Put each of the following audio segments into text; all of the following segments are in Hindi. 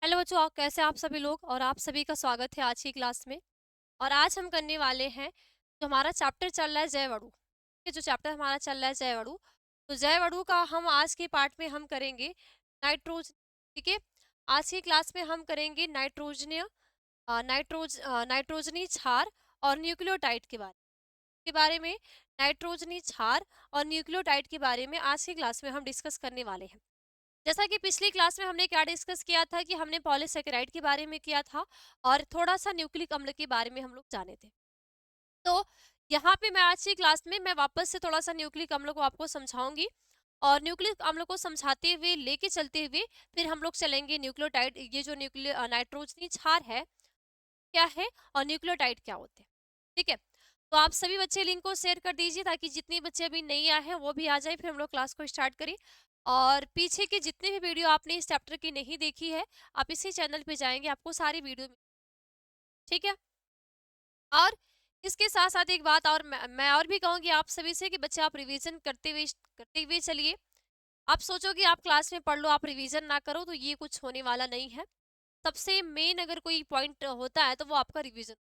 हेलो बच्चों, आप कैसे हैं आप सभी लोग। और आप सभी का स्वागत है आज की क्लास में। और आज हम करने वाले हैं जो हमारा चैप्टर चल रहा है जयवड़ू। ये जो चैप्टर हमारा चल रहा है जयवड़ू, तो जयवड़ू का हम आज के पार्ट में हम करेंगे नाइट्रोज। ठीक है, आज की क्लास में हम करेंगे नाइट्रोजनी क्षार और न्यूक्लियोटाइड के बारे में नाइट्रोजनी क्षार और न्यूक्लियोटाइड के बारे में आज की क्लास में हम डिस्कस करने वाले हैं। जैसा कि पिछली क्लास में हमने क्या डिस्कस किया था कि हमने पॉलीसेकेराइड के बारे में किया था और थोड़ा सा न्यूक्लिक अम्ल के बारे में हम लोग जाने थे। तो यहाँ पे मैं आज की क्लास में मैं वापस से थोड़ा सा न्यूक्लिक अम्ल को आपको समझाऊंगी और न्यूक्लिक अम्ल को समझाते हुए लेके चलते हुए फिर हम लोग चलेंगे न्यूक्लियोटाइड। ये जो नाइट्रोजनी क्षार है क्या है और न्यूक्लियोटाइड क्या होते हैं। ठीक है, तो आप सभी बच्चे लिंक को शेयर कर दीजिए ताकि जितने बच्चे अभी नहीं आए हैं वो भी आ जाए, फिर हम लोग क्लास को स्टार्ट करें। और पीछे के जितने भी वीडियो आपने इस चैप्टर की नहीं देखी है, आप इसी चैनल पे जाएंगे, आपको सारी वीडियो ठीक है। और इसके साथ साथ एक बात और मैं और भी कहूँगी आप सभी से कि बच्चे आप रिवीजन करते हुए चलिए। आप सोचो कि आप क्लास में पढ़ लो, आप रिवीजन ना करो, तो ये कुछ होने वाला नहीं है। सबसे मेन अगर कोई पॉइंट होता है तो वो आपका रिवीजन।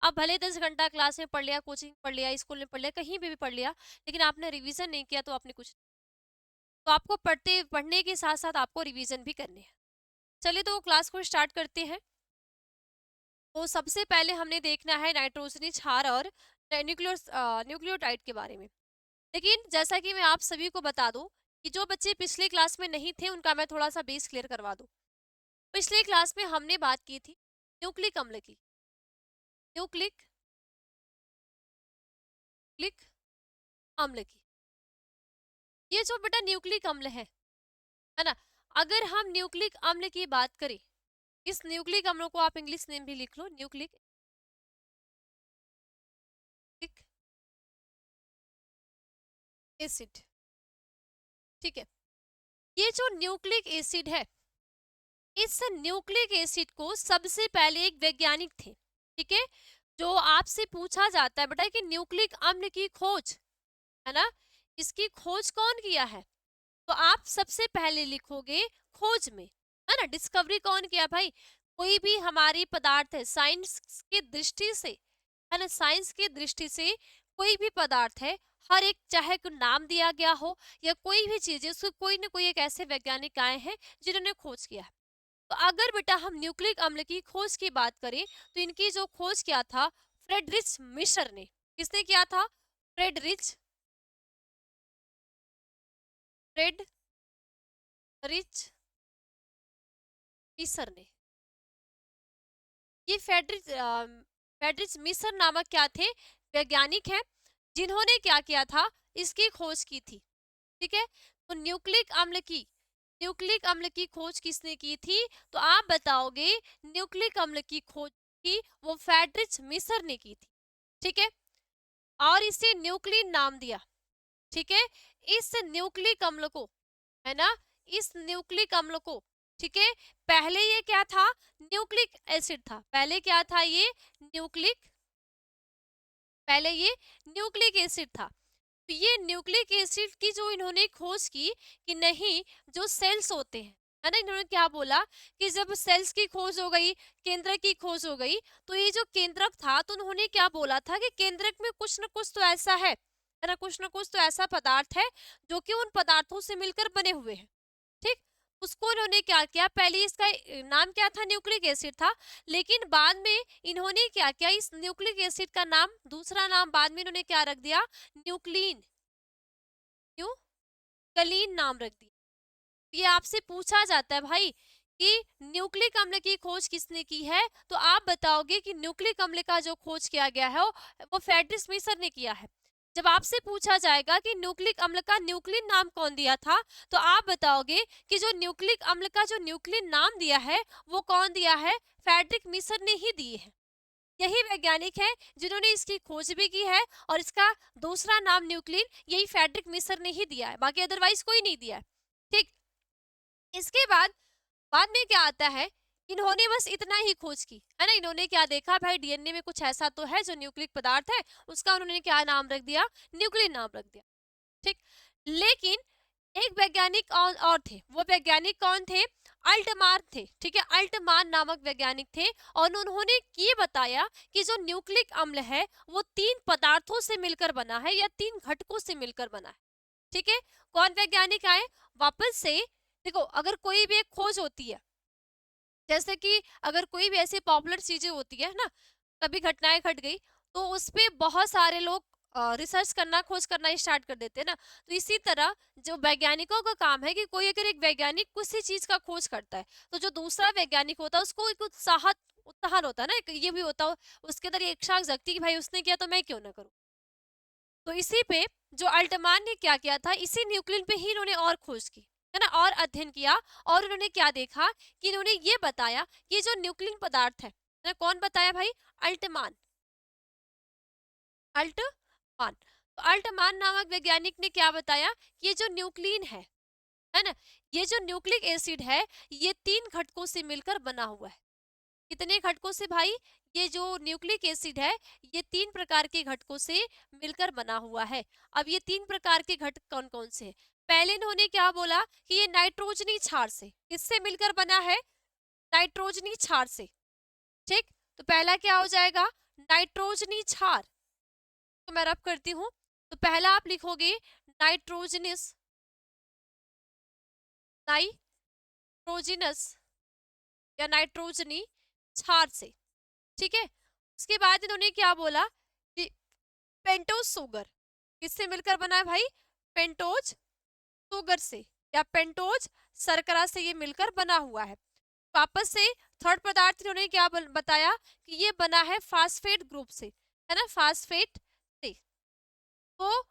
आप भले 10 घंटा क्लास में पढ़ लिया, कोचिंग पढ़ लिया, स्कूल में पढ़ लिया, कहीं पे भी पढ़ लिया, लेकिन आपने रिवीजन नहीं किया तो आपने कुछ। तो आपको पढ़ने के साथ साथ आपको रिवीजन भी करने हैं। चलिए तो क्लास को स्टार्ट करते हैं। तो सबसे पहले हमने देखना है नाइट्रोजनी क्षार और न्यूक्लियोटाइड के बारे में। लेकिन जैसा कि मैं आप सभी को बता दूं कि जो बच्चे पिछले क्लास में नहीं थे उनका मैं थोड़ा सा बेस क्लियर करवा दूं। पिछले क्लास में हमने बात की थी न्यूक्लिक अम्ल की। न्यूक्लिक क्लिक अम्ल की। ये जो बेटा न्यूक्लिक अम्ल है ना। अगर हम न्यूक्लिक अम्ल की बात करें, इस न्यूक्लिक अम्ल को आप इंग्लिश नेम भी लिख लो, न्यूक्लिक एसिड। ठीक है, ये जो न्यूक्लिक एसिड है, इस न्यूक्लिक एसिड को सबसे पहले एक वैज्ञानिक थे, ठीक है, जो आपसे पूछा जाता है बेटा कि न्यूक्लिक अम्ल की खोज है ना, इसकी खोज कौन किया है, तो आप सबसे पहले लिखोगे खोज में, है ना। डिस्कवरी कौन किया भाई, कोई भी हमारी पदार्थ है साइंस की दृष्टि से, है ना, साइंस की दृष्टि से कोई भी पदार्थ है, हर एक चाहे कोई नाम दिया गया हो या कोई भी चीज है, उसको कोई ना कोई एक ऐसे वैज्ञानिक आए हैं जिन्होंने खोज किया है। तो अगर बेटा हम न्यूक्लिक अम्ल की खोज की बात करें तो इनकी जो खोज किया था फ्रेडरिच मिशर ने। किसने किया था? फ्रेडरिच फ्रेडरिच मिशर ने। ये फेडरिच मिशर नामक क्या थे? वैज्ञानिक हैं जिन्होंने क्या किया था, इसकी खोज की थी। ठीक है, तो न्यूक्लिक अम्ल की खोज किसने की थी, तो आप बताओगे न्यूक्लिक अम्ल की खोज की वो फेडरिच मिशर ने की थी। ठीक है, और इसे न्यूक्लिन नाम दिया। ठीक है, इस न्यूक्लिक अम्ल को, है ना, इस न्यूक्लिक अम्ल को, ठीक है, पहले ये क्या था? न्यूक्लिक एसिड था। पहले ये न्यूक्लिक एसिड था। तो ये न्यूक्लिक एसिड की जो इन्होंने खोज की कि नहीं, जो सेल्स होते हैं, है ना, इन्होंने क्या बोला कि जब सेल्स की खोज हो गई, केंद्रक की खोज हो गई, तो ये जो केंद्रक था, तो उन्होंने क्या बोला था कि केंद्रक में कुछ न कुछ तो ऐसा है ना, कुछ न कुछ तो ऐसा पदार्थ है जो कि उन पदार्थों से मिलकर बने हुए हैं। ठीक, उसको इन्होंने क्या किया, पहले इसका नाम क्या था? न्यूक्लिक एसिड था। लेकिन बाद में इन्होंने क्या किया, इस न्यूक्लिक एसिड का नाम, दूसरा नाम बाद में इन्होंने क्या रख दिया? न्यूक्लिन न्यूक्लिन नाम रख दिया। ये आपसे पूछा जाता है भाई कि न्यूक्लिक अम्ल की खोज किसने की है, तो आप बताओगे कि न्यूक्लिक अम्ल का जो खोज किया गया है वो फेडरिच मिशर ने किया है। जब आपसे पूछा जाएगा कि न्यूक्लिक अम्ल का न्यूक्लिन नाम कौन दिया था, तो आप बताओगे कि जो न्यूक्लिक अम्ल का जो न्यूक्लिन नाम दिया है वो कौन दिया है? फेडरिक मिशर ने ही दिए है। यही वैज्ञानिक है जिन्होंने इसकी खोज भी की है और इसका दूसरा नाम न्यूक्लिन यही फेडरिक मिशर ने ही दिया है, बाकी अदरवाइज कोई नहीं दिया है। ठीक, इसके बाद में क्या आता है, इन्होंने बस इतना ही खोज की, है ना। इन्होंने क्या देखा भाई, डीएनए में कुछ ऐसा तो है जो न्यूक्लिक पदार्थ है, उसका उन्होंने क्या नाम रख दिया? न्यूक्लिन नाम रख दिया। ठीक, लेकिन एक वैज्ञानिक और थे। वो वैज्ञानिक कौन थे? अल्टमान थे, ठीक है, अल्टमान नामक वैज्ञानिक थे और उन्होंने ये बताया कि जो न्यूक्लिक अम्ल है वो 3 पदार्थों से मिलकर बना है या 3 घटकों से मिलकर बना है, ठीक है। कौन वैज्ञानिक आए वापस से? देखो, अगर कोई भी एक खोज होती है, जैसे कि अगर कोई भी ऐसी पॉपुलर चीजें होती है ना, कभी घटनाएं घट गई, तो उस पे बहुत सारे लोग रिसर्च करना, खोज करना स्टार्ट कर देते हैं ना। तो इसी तरह जो वैज्ञानिकों का काम है कि कोई अगर एक वैज्ञानिक किसी चीज का खोज करता है, तो जो दूसरा वैज्ञानिक होता है उसको एक उत्साहन होता है ना, एक ये भी होता है उसके अंदर एक इच्छा जगती कि भाई उसने किया तो मैं क्यों ना करूं। तो इसी पे जो अल्टमान ने क्या किया था, इसी न्यूक्लियन पे ही इन्होंने और खोज की, है ना, और अध्ययन किया। और उन्होंने क्या देखा कि इन्होंने ये बताया कि जो न्यूक्लियन पदार्थ है ना, कौन बताया भाई? अल्टमान। अल्टमान। तो अल्टमान नामक वैज्ञानिक ने क्या बताया कि ये जो न्यूक्लियन है ना, ये जो न्यूक्लिक एसिड है ये 3 घटकों से मिलकर बना हुआ है। कितने घटकों से भाई? ये जो न्यूक्लिक एसिड है ये 3 प्रकार के घटकों से मिलकर बना हुआ है। अब ये 3 प्रकार के घटक कौन कौन से हैं? पहले इन्होंने क्या बोला कि ये नाइट्रोजनी क्षार से, किससे मिलकर बना है? नाइट्रोजनी क्षार से, ठीक। तो पहला क्या हो जाएगा? नाइट्रोजनी क्षार। तो मैं रब करती हूँ, तो पहला आप लिखोगे नाइट्रोजनस, नाइट्रोजनस या नाइट्रोजनी क्षार से, ठीक है। उसके बाद इन्होंने क्या बोला कि पेंटोज शुगर, किससे मिलकर बना है भाई? पेंटोज शुगर से या पेंटोज शर्करा से ये मिलकर बना हुआ है। वापस से थर्ड पदार्थ इन्होंने क्या बताया कि ये बना है फास्फेट ग्रुप से, है ना, फास्फेट से। तो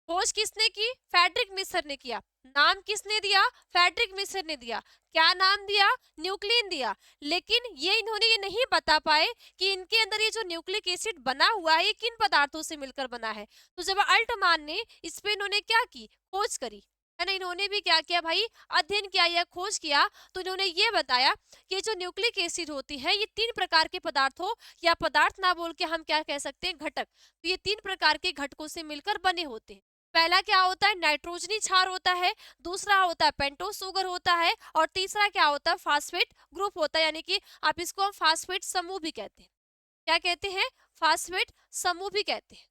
खोज किसने की? फ्रेडरिक मिसर ने किया। नाम किसने दिया? फ्रेडरिक मिसर ने दिया। क्या नाम दिया? न्यूक्लियन दिया। लेकिन ये इन्होंने ये नहीं बता पाए कि इनके अंदर ये जो न्यूक्लिक एसिड बना हुआ है ये किन पदार्थों से मिलकर बना है। तो जब अल्टमान ने इस पे इन्होंने क्या की? खोज करी, है ना, इन्होंने भी क्या किया भाई? अध्ययन किया या खोज किया। तो इन्होंने ये बताया कि जो न्यूक्लिक एसिड होती है ये 3 प्रकार के पदार्थों, या पदार्थ ना बोल के हम क्या कह सकते हैं? घटक। तो ये 3 प्रकार के घटकों से मिलकर बने होते हैं। पहला क्या होता है? नाइट्रोजनी क्षार होता है, दूसरा होता है पेंटोज शुगर होता है, और तीसरा क्या होता है? फास्फेट ग्रुप होता है, यानी कि आप इसको हम फास्फेट समूह भी कहते हैं। क्या कहते हैं? फास्फेट समूह भी कहते हैं,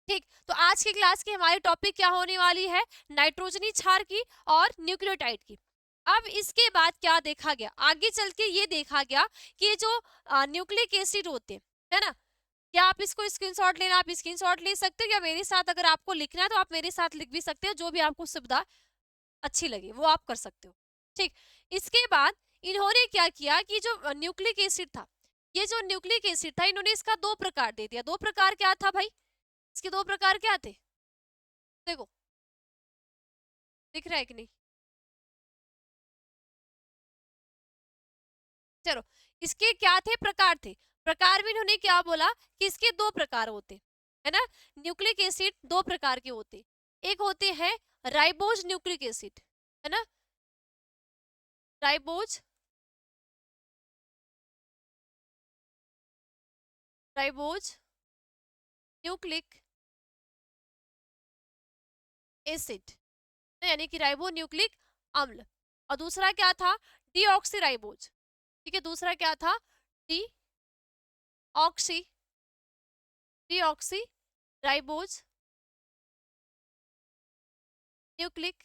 ठीक। तो आज की क्लास की हमारी टॉपिक क्या होने वाली है? नाइट्रोजनी क्षार की और न्यूक्लियोटाइड की। अब इसके बाद क्या देखा गया? आगे चल के ये देखा गया कि जो न्यूक्लिक एसिड होते हैं, है ना, क्या आप इसको स्क्रीनशॉट लेना, आप स्क्रीनशॉट ले सकते हो, या मेरे साथ अगर आपको लिखना है तो आप मेरे साथ लिख भी सकते हो, जो भी आपको सुविधा अच्छी लगे वो आप कर सकते हो, ठीक। इसके बाद इन्होंने क्या किया कि जो न्यूक्लिक एसिड था, ये जो न्यूक्लिक एसिड था इन्होंने इसका 2 प्रकार दे दिया। 2 प्रकार क्या था भाई? इसके 2 प्रकार क्या थे? देखो, दिख रहा है कि नहीं? चलो, इसके क्या थे? प्रकार थे। प्रकार में इन्होंने क्या बोला कि इसके 2 प्रकार होते, है ना। न्यूक्लिक एसिड 2 प्रकार के होते। एक होते हैं राइबोज न्यूक्लिक एसिड, है ना, राइबोज, राइबोज न्यूक्लिक एसिड, यानी कि राइबो न्यूक्लिक अम्ल। और दूसरा क्या था? डीऑक्सीराइबोज, ठीक है। दूसरा क्या था? D oxy deoxy ribose nucleic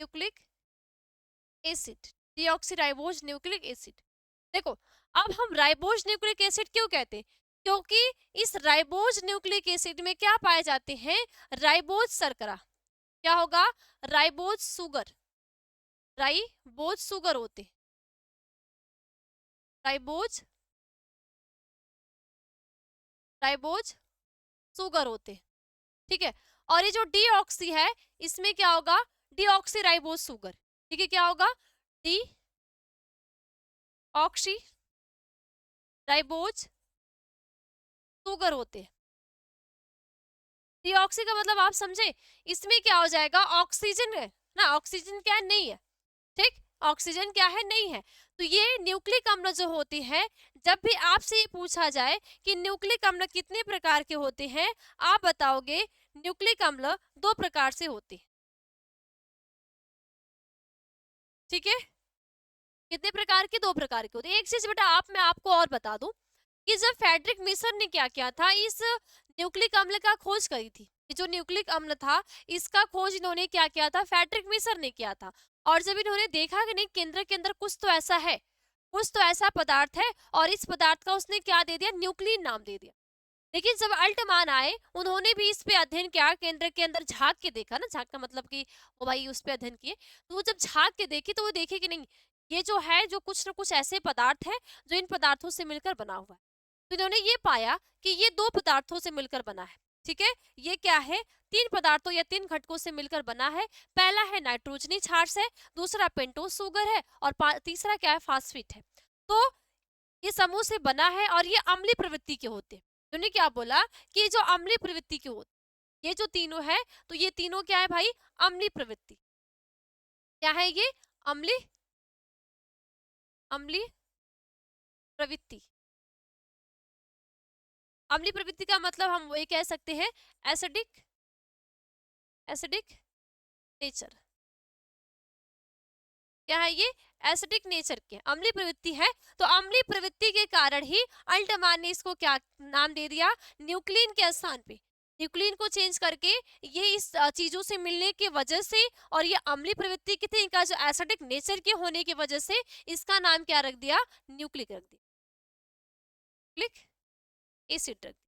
nucleic acid, deoxyribose nucleic acid. देखो, अब हम राइबोज न्यूक्लिक एसिड क्यों कहते हैं? क्योंकि इस राइबोज न्यूक्लिक एसिड में क्या पाए जाते हैं? राइबोज शर्करा। क्या होगा? राइबोज शुगर, राइबोज शुगर होते, राइबोज राइबोज शुगर होते, ठीक है। और ये जो डीऑक्सी है इसमें क्या होगा? डीऑक्सी राइबोज शुगर, ठीक है। क्या होगा? डी ऑक्सी राइबोज शुगर होते। डीऑक्सी का मतलब आप समझे? इसमें क्या हो जाएगा? ऑक्सीजन है ना, ऑक्सीजन क्या है? नहीं है, ठीक। ऑक्सीजन क्या है? नहीं है। तो ये न्यूक्लिक अम्ल जो होती है, जब भी आपसे ये पूछा जाए कि न्यूक्लिक अम्ल कितने प्रकार के होते हैं, आप बताओगे न्यूक्लिक अम्ल 2 प्रकार से होते हैं। ठीक है। कितने प्रकार के? 2 प्रकार के होते हैं। एक चीज बेटा मैं आपको और बता दूं कि जब फ्रेडरिक मिशन ने क्या किया था, इस न्यूक्लिक अम्ल का खोज करी थी। ये जो न्यूक्लिक अम्ल था, इसका खोज इन्होंने क्या किया था, फ्रेडरिक मिशन ने किया था। और जब इन्होंने देखा कि नहीं, केंद्र के अंदर कुछ तो ऐसा है, कुछ तो ऐसा पदार्थ है, और इस पदार्थ का उसने क्या दे दिया, न्यूक्लिन नाम दे दिया। लेकिन जब अल्टमान आए, उन्होंने भी इस पे अध्ययन किया, केंद्र के अंदर झांक के देखा ना, झांक का मतलब कि वो भाई उस पे अध्ययन किए। तो वो जब झांक के देखी तो वो देखे कि नहीं, ये जो है, जो कुछ ना कुछ ऐसे पदार्थ है जो इन पदार्थों से मिलकर बना हुआ है। तो इन्होंने ये पाया कि ये 2 पदार्थों से मिलकर बना है। ठीक है, ये क्या है, 3 पदार्थों या 3 घटकों से मिलकर बना है। पहला है नाइट्रोजनी क्षार से, दूसरा पेंटोस शुगर है, और तीसरा क्या है, फास्फेट है। तो ये समूह से बना है और ये अम्लीय प्रवृत्ति के होते हैं। उन्होंने क्या बोला कि ये जो अम्लीय प्रवृत्ति के होते, ये जो तीनों है, तो ये तीनों क्या है भाई, अम्लीय प्रवृत्ति। क्या है ये, अम्लीय, अम्लीय प्रवृत्ति। अम्लीय प्रवृत्ति का मतलब हम ये कह सकते हैं एसिडिक, एसिडिक नेचर। क्या है ये, एसिडिक नेचर के, अम्लीय प्रवृत्ति है। तो अम्लीय प्रवृत्ति के कारण ही अल्टमान ने इसको क्या नाम दे दिया, न्यूक्लिन के स्थान पे, न्यूक्लिन को चेंज करके, ये इस चीजों से मिलने की वजह से, और ये अम्लीय प्रवृत्ति की थी, इनका जो एसिडिक नेचर के होने की वजह से इसका नाम क्या रख दिया, न्यूक्लिक रख दिया, न्यूक्लिक एसिड रख दिया।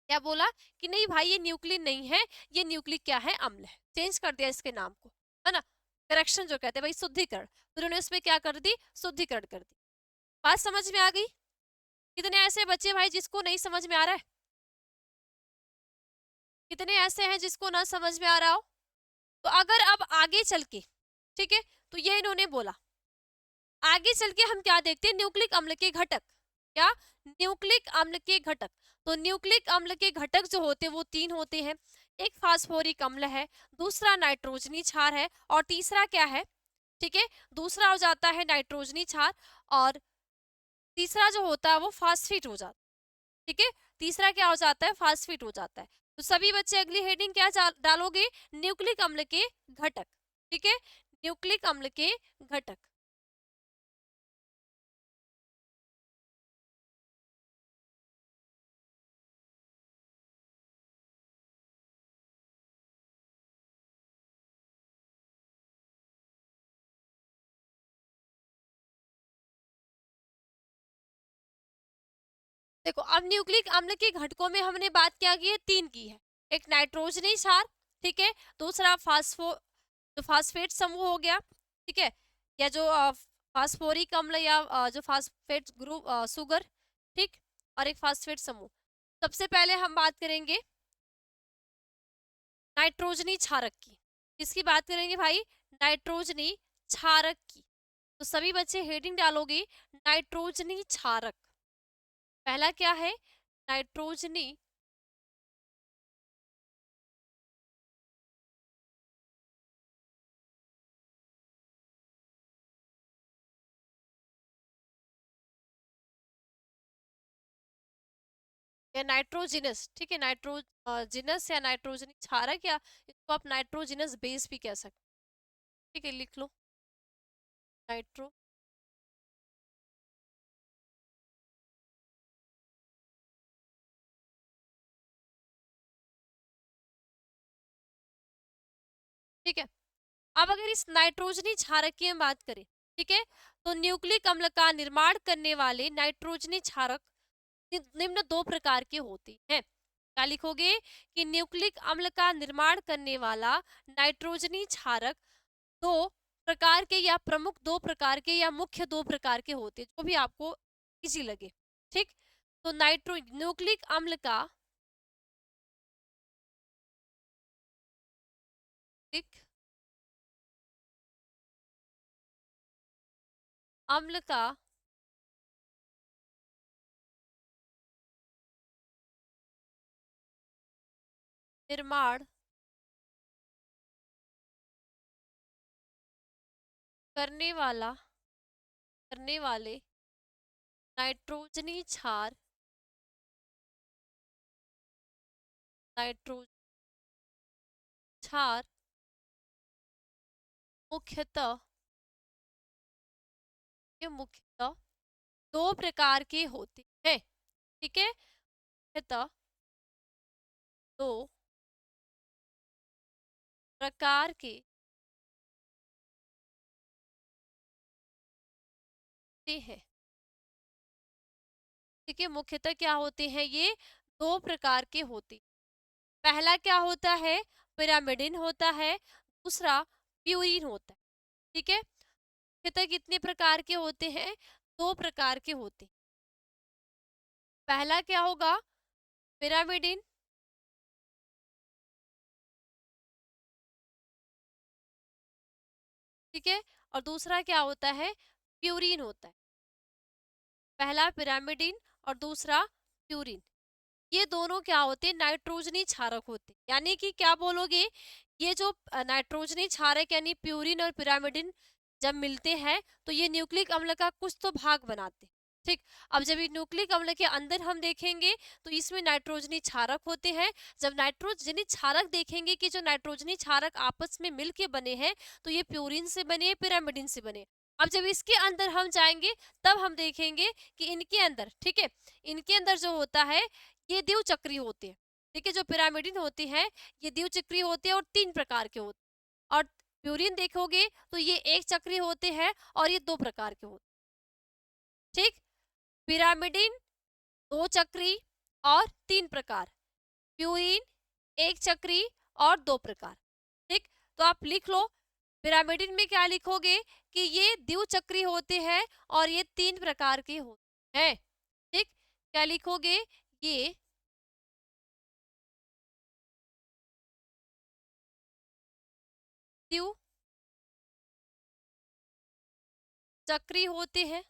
क्या बोला कि नहीं भाई ये न्यूक्लिन नहीं है, ये न्यूक्लिक क्या है, अम्ल है, चेंज कर दिया इसके नाम को, है ना। करेक्शन जो कहते हैं भाई, शुद्धिकरण, तो उन्होंने उसमें क्या कर दी, शुद्धिकरण कर दी। बात समझ में आ गई? कितने ऐसे बच्चे भाई जिसको नहीं समझ में आ रहा है, कितने ऐसे हैं जिसको ना समझ में आ रहा हो? तो अगर अब आगे चल के, ठीक है, तो ये इन्होंने बोला, आगे चल के हम क्या देखते हैं, न्यूक्लिक अम्ल के घटक। क्या, न्यूक्लिक अम्ल के घटक। तो न्यूक्लिक अम्ल के घटक जो होते हैं वो 3 होते हैं। एक फास्फोरिक अम्ल है, दूसरा नाइट्रोजनी क्षार है, और तीसरा क्या है, ठीक है, दूसरा हो जाता है नाइट्रोजनी क्षार, और तीसरा जो होता है वो फास्फेट हो जाता है। ठीक है, तीसरा क्या हो जाता है, फास्फेट हो जाता है। तो सभी बच्चे अगली हेडिंग क्या डालोगे, न्यूक्लिक अम्ल के घटक। ठीक है, न्यूक्लिक अम्ल के घटक। देखो, अब न्यूक्लिक अम्ल के घटकों में हमने बात क्या की है, 3 की है। एक नाइट्रोजनी क्षार, ठीक है, दूसरा जो फास्फेट समूह हो गया, ठीक है, या जो फास्फोरिक अम्ल, या जो फास्फेट ग्रुप शुगर, ठीक, और एक फास्फेट समूह। सबसे पहले हम बात करेंगे नाइट्रोजनी क्षारक की। किसकी बात करेंगे भाई, नाइट्रोजनी क्षारक की। तो सभी बच्चे हेडिंग डालोगे, नाइट्रोजनी क्षारक। पहला क्या है, नाइट्रोजनी या नाइट्रोजिनस, ठीक है, नाइट्रोजिनस या नाइट्रोजनी क्षारक, या इसको आप नाइट्रोजिनस बेस भी कह सकते हैं। ठीक है, लिख लो, नाइट्रो, ठीक है। अब अगर इस नाइट्रोजनी क्षारक की हम बात करें, ठीक है, तो न्यूक्लिक अम्ल का निर्माण करने वाले नाइट्रोजनी क्षारक निम्न 2 प्रकार के होते हैं। क्या लिखोगे कि न्यूक्लिक अम्ल का निर्माण करने वाला नाइट्रोजनी क्षारक 2 प्रकार के, या प्रमुख 2 प्रकार के, या मुख्य 2 प्रकार के होते हैं, जो भी आपको इजी लगे। ठीक, तो न्यूक्लिक अम्ल का, न्यूक्लिक अम्ल का निर्माण करने वाला, करने वाले नाइट्रोजनी क्षार, नाइट्रोजन क्षार मुख्यतः ये मुख्यतः दो प्रकार के होते हैं। ठीक है, मुख्यतः दो प्रकार के होते हैं। ठीक है, मुख्यतः क्या होते हैं ये, दो प्रकार के होते हैं। पहला क्या होता है, पिरामिडिन होता है, दूसरा प्यूरिन होता है। ठीक है, मुख्यतः कितने प्रकार के होते हैं, दो प्रकार के होते हैं। पहला क्या होगा, पिरामिडिन, ठीक है, और दूसरा क्या होता है, प्यूरिन होता है। पहला पिरामिडिन और दूसरा प्यूरिन। ये दोनों क्या होते हैं, नाइट्रोजनी क्षारक होते हैं। यानी कि क्या बोलोगे, ये जो नाइट्रोजनी क्षारक यानी प्यूरिन और पिरामिडिन जब मिलते हैं तो ये न्यूक्लिक अम्ल का कुछ तो भाग बनाते हैं। ठीक, अब जब ये न्यूक्लिक अम्ल के अंदर हम देखेंगे तो इसमें नाइट्रोजनी क्षारक होते हैं। जब नाइट्रोजनी क्षारक देखेंगे कि जो नाइट्रोजनी क्षारक आपस में मिल के बने हैं तो ये प्यूरिन से बने, पिरामिडिन से बने। अब जब इसके अंदर हम जाएंगे तब हम देखेंगे कि इनके अंदर, ठीक है, इनके अंदर जो होता है ये द्विचक्री होते हैं। ठीक है, जो पिरामिडिन होते हैं ये द्विचक्री होते हैं और तीन प्रकार के होते हैं। और प्यूरिन देखोगे तो ये एक चक्री होते हैं और ये दो प्रकार के होते हैं। ठीक, पिरामिडिन दो चक्री और तीन प्रकार, प्यूरिन एक चक्री और दो प्रकार। ठीक, तो आप लिख लो, पिरामिडिन में क्या लिखोगे कि ये द्विचक्री होते हैं और ये तीन प्रकार के होते हैं। ठीक, क्या लिखोगे, ये द्विचक्री होते हैं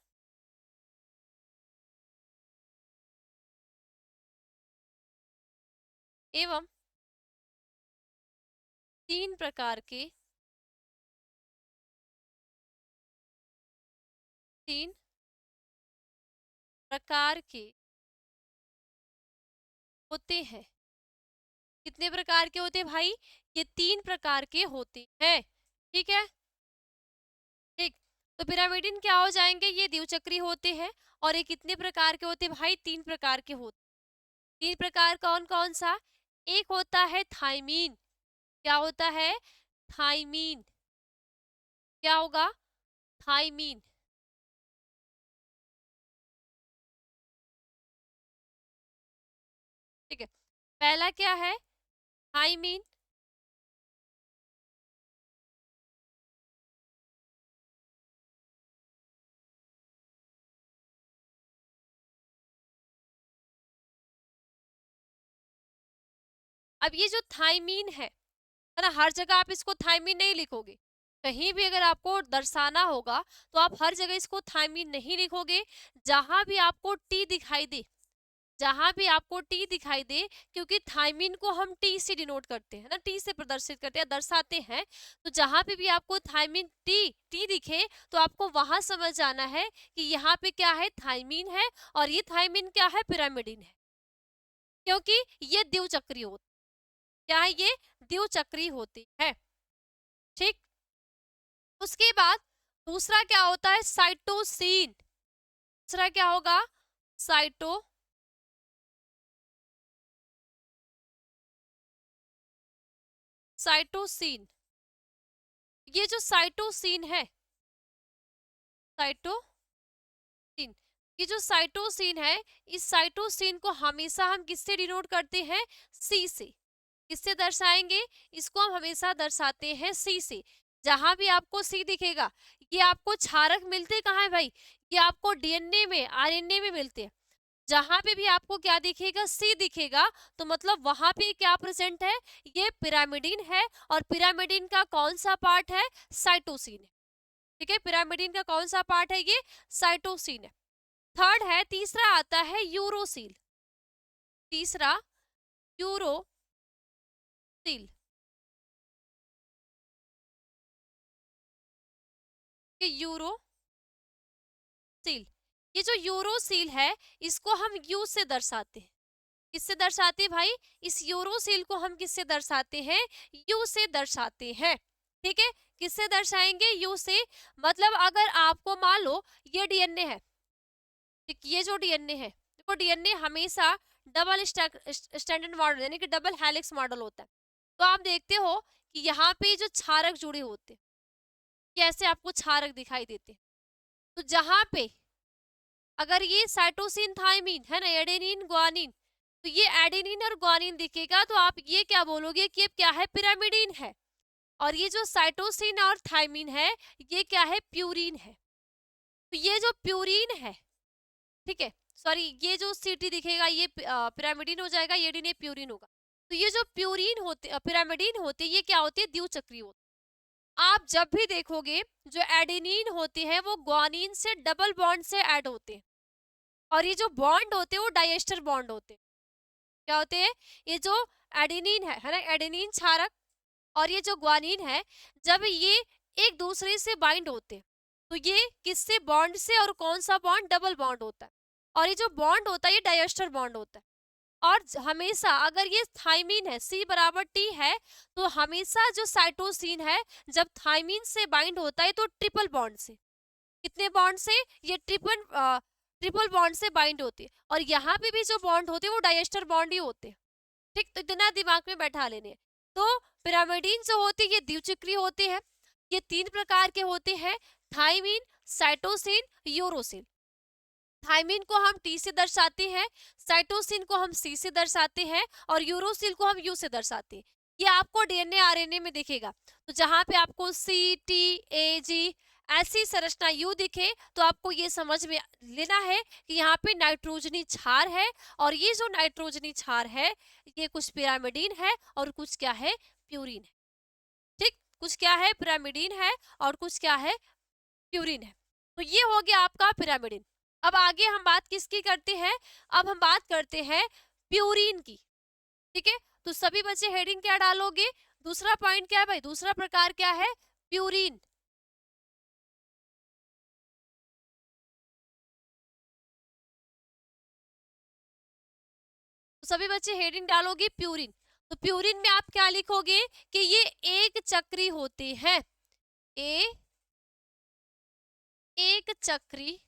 एवं तीन प्रकार के, तीन प्रकार के होते हैं। कितने प्रकार के होते हैं भाई, ये तीन प्रकार के होते हैं। ठीक है, ठीक, तो पिरामिडिन क्या हो जाएंगे, ये द्विचक्री होते हैं और ये कितने प्रकार के होते हैं भाई, तीन प्रकार के होते। तीन प्रकार कौन कौन सा, एक होता है थाइमीन, क्या होता है, थाइमीन, क्या होगा, थाइमीन। ठीक है, पहला क्या है, थाइमीन। अब ये जो थाइमीन है ना, हर जगह आप इसको थाइमीन नहीं लिखोगे। कहीं भी अगर आपको दर्शाना होगा तो आप हर जगह इसको थाइमीन नहीं लिखोगे। जहां भी आपको टी दिखाई दे, जहां भी आपको टी दिखाई दे, क्योंकि थाइमीन को हम टी से डिनोट करते हैं ना, टी से प्रदर्शित करते हैं, दर्शाते हैं। तो जहां पे भी आपको थाइमीन टी टी दिखे तो आपको वहां समझ जाना है कि यहाँ पे क्या है, थाइमीन है, और ये थाइमीन क्या है, पिरामिडिन है, क्योंकि ये द्विचक्री होती, क्या है, ये द्विचक्री होती है। ठीक, उसके बाद दूसरा क्या होता है, साइटोसिन। दूसरा क्या होगा, साइटो साइटोसिन। ये जो साइटोसिन है, साइटोसिन, ये जो साइटोसिन है, इस साइटोसिन को हमेशा हम किससे डिनोट करते हैं, सी से। किससे दर्शाएंगे, इसको हम हमेशा दर्शाते हैं सी से। जहां भी आपको सी दिखेगा, ये आपको क्षारक मिलते कहाँ है भाई, ये आपको डीएनए में, आरएनए में मिलते हैं। जहां पे भी आपको क्या दिखेगा, सी दिखेगा, तो मतलब वहां पे क्या प्रेजेंट है, ये पिरामिडिन है। और पिरामिडिन का कौन सा पार्ट है, साइटोसिन है। ठीक है, पिरामिडिन का कौन सा पार्ट है, ये साइटोसिन है। थर्ड है, तीसरा आता है यूरोसिल। तीसरा यूरोसिल, यूरोसिल। ये जो यूरोसिल है, इसको हम यू से दर्शाते हैं। किससे दर्शाते हैं भाई, इस यूरोसिल को हम किससे दर्शाते हैं, यू से दर्शाते हैं। ठीक है, किससे दर्शाएंगे? यू से। मतलब अगर आपको मान लो ये डीएनए है, ये जो डीएनए है, देखो डीएनए हमेशा डबल स्टैंडर्ड मॉडल यानी कि डबल हेलिक्स मॉडल होता है। तो आप देखते हो कि यहाँ पे जो क्षारक जुड़े होते हैं, कैसे आपको क्षारक दिखाई देते हैं। तो जहां पे अगर ये साइटोसिन थाइमिन है ना, एडेनिन ग्वानिन, तो ये एडेनिन और ग्वानिन दिखेगा तो आप ये क्या बोलोगे कि ये क्या है? पिरामिडीन है। और ये जो साइटोसिन और थाइमिन है ये क्या है? प्यूरिन है। तो ये जो प्यूरिन है, ठीक है, सॉरी, ये जो सीटी दिखेगा ये पिरामिडीन हो जाएगा, ये डी प्यूरिन होगा। तो ये जो प्यूरिन होते पिरामिडीन होते ये क्या होते हैं? द्विचक्रीय होते। आप जब भी देखोगे जो एडेनिन होते हैं वो ग्वानिन से डबल बॉन्ड से ऐड होते हैं, और ये जो बॉन्ड होते हैं वो डाइएस्टर बॉन्ड होते हैं। क्या होते हैं? ये जो एडेनिन है ना, एडेनिन क्षारक, और ये जो ग्वानिन है, जब ये एक दूसरे से बाइंड होते हैं तो ये किससे बॉन्ड से, और कौन सा बॉन्ड? डबल बॉन्ड होता है। और ये जो बॉन्ड होता है ये डाइएस्टर बॉन्ड होता है। और हमेशा अगर ये थाइमिन है, C बराबर T है, तो हमेशा जो साइटोसिन है जब थाइमिन से बाइंड होता है तो ट्रिपल बॉन्ड से। कितने बॉन्ड से? ये ट्रिपल बॉन्ड से बाइंड होती है। और यहाँ पे भी जो बॉन्ड होते हैं वो डाइएस्टर बॉन्ड ही होते हैं। ठीक, तो इतना दिमाग में बैठा लेने। तो पिरामिडीन जो होती है ये द्विचक्रीय होते हैं। ये 3 प्रकार के होते हैं, थाइमिन, साइटोसिन, यूरोसिल। थाइमिन को हम T से दर्शाते हैं, साइटोसिन को हम C से दर्शाते हैं, और यूरोसिल को हम U से दर्शाते हैं। ये आपको डीएनए आरएनए में दिखेगा। तो जहां पे आपको CTAG ऐसी संरचना U दिखे तो आपको ये समझ में लेना है कि यहाँ पे नाइट्रोजनी क्षार है, और ये जो नाइट्रोजनी क्षार है ये कुछ पिरामिडीन है और कुछ क्या है? प्यूरिन है। ठीक, कुछ क्या है? पिरामिडीन है और कुछ क्या है? प्यूरिन है। तो ये हो गया आपका पिरामिडीन। अब आगे हम बात किसकी करते हैं? अब हम बात करते हैं प्यूरिन की। ठीक है, तो सभी बच्चे हेडिंग क्या डालोगे? दूसरा पॉइंट क्या है भाई? दूसरा प्रकार क्या है? प्यूरिन। तो सभी बच्चे हेडिंग डालोगे प्यूरिन। तो प्यूरिन में आप क्या लिखोगे कि ये एक चक्री होते हैं। एक चक्री,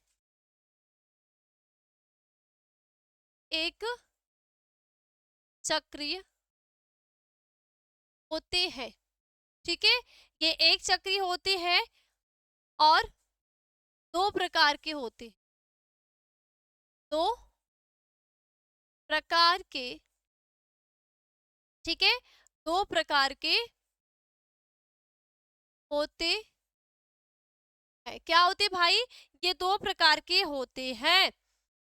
एक चक्रीय होते हैं। ठीक है, ये एक चक्री होते हैं और 2 प्रकार के होते, 2 प्रकार के, ठीक है, 2 प्रकार के होते हैं। क्या होते भाई? ये 2 प्रकार के होते हैं।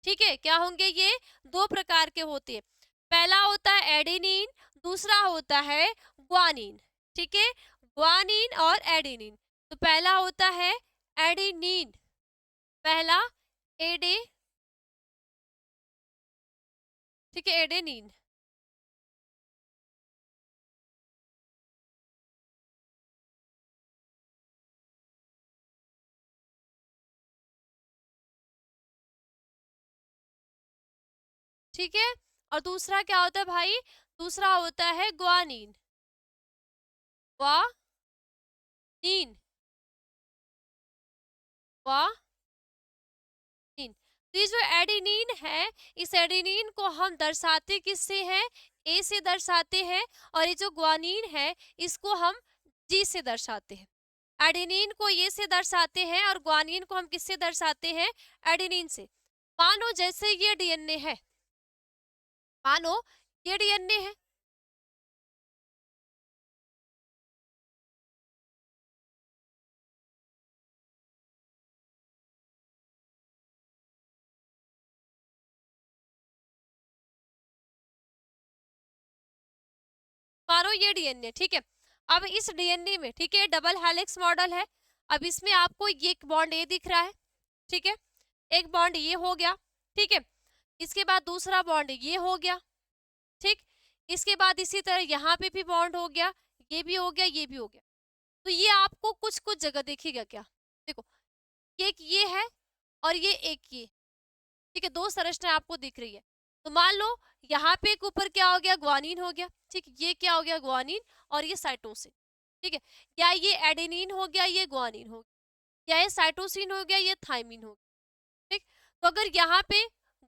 ठीक है, क्या होंगे? ये 2 प्रकार के होते हैं। पहला होता है एडेनिन, दूसरा होता है ग्वानिन। ठीक है, ग्वानिन और एडेनिन। तो पहला होता है एडेनिन, पहला एडे, ठीक है, एडेनिन। ठीक है, और दूसरा क्या होता है भाई? दूसरा होता है ग्वानिन, ग्वानिन, ग्वानिन। तो ये जो एडेनिन है, इस एडेनिन को हम दर्शाते किससे हैं? ए से दर्शाते हैं। और ये जो ग्वानिन है इसको हम जी से दर्शाते हैं। एडेनिन को ये से दर्शाते हैं और ग्वानिन को हम किससे दर्शाते हैं? एडेनिन से। मानो जैसे ये डीएनए है, मानो ये डीएनए है, मानो ये डीएनए, ठीक है। अब इस डीएनए में, ठीक है, डबल हेलिक्स मॉडल है। अब इसमें आपको ये एक बॉन्ड ए दिख रहा है, ठीक है, एक बॉन्ड ये हो गया, ठीक है, इसके बाद दूसरा बॉन्ड ये हो गया, ठीक, इसके बाद इसी तरह यहाँ पे भी बॉन्ड हो गया, ये भी हो गया, ये भी हो गया। तो ये आपको कुछ कुछ जगह दिखेगा क्या? देखो, एक ये है और ये एक ये, ठीक है, 2 संरचना आपको दिख रही है। तो मान लो यहाँ पे एक ऊपर क्या हो गया? ग्वानिन हो गया, ठीक, ये क्या हो गया? ग्वानिन, और ये साइटोसिन। ठीक है, या ये एडेनिन हो गया, ये ग्वानिन हो गया, या ये साइटोसिन हो गया, ये थाइमिन हो गया। ठीक, तो अगर यहाँ पे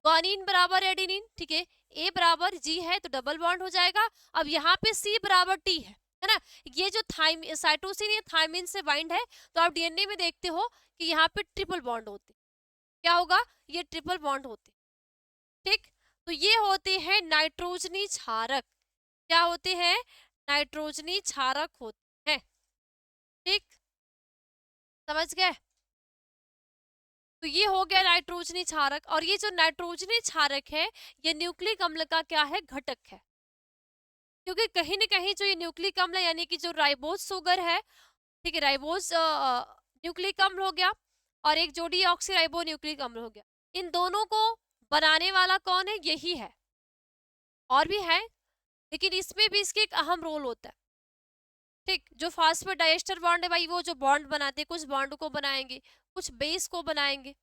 ग्वानिन बराबर एडेनिन, ठीक है, ए बराबर जी है तो डबल बॉन्ड हो जाएगा। अब यहाँ पे सी बराबर टी है ना, ये जो साइटोसिन ये थाइमिन से बाइंड है, तो आप डीएनए में देखते हो कि यहाँ पे ट्रिपल बॉन्ड होते, क्या होगा, ये ट्रिपल बॉन्ड होते। ठीक, तो ये होते हैं नाइट्रोजनी क्षारक। क्या होते हैं, नाइट्रोजनी क्षारक होते हैं। ठीक, समझ गए। तो ये हो गया नाइट्रोजनी क्षारक, और ये जो नाइट्रोजनी क्षारक है ये न्यूक्लिक अम्ल का क्या है, घटक है। क्योंकि कहीं ना कहीं जो ये न्यूक्लिक अम्ल यानी कि जो राइबोज शुगर है, ठीक है, राइबोज न्यूक्लिक अम्ल हो गया, और एक जोड़ी ऑक्सी राइबो न्यूक्लिक अम्ल हो गया, इन दोनों को बनाने वाला कौन है, यही है। और भी है, लेकिन इसमें भी इसके एक अहम रोल होता है। ठीक, जो फास्फेट डाइएस्टर बॉन्ड है भाई, वो जो बॉन्ड बनाते हैं, कुछ बॉन्ड को बनाएंगे, कुछ बेस को बनाएंगे,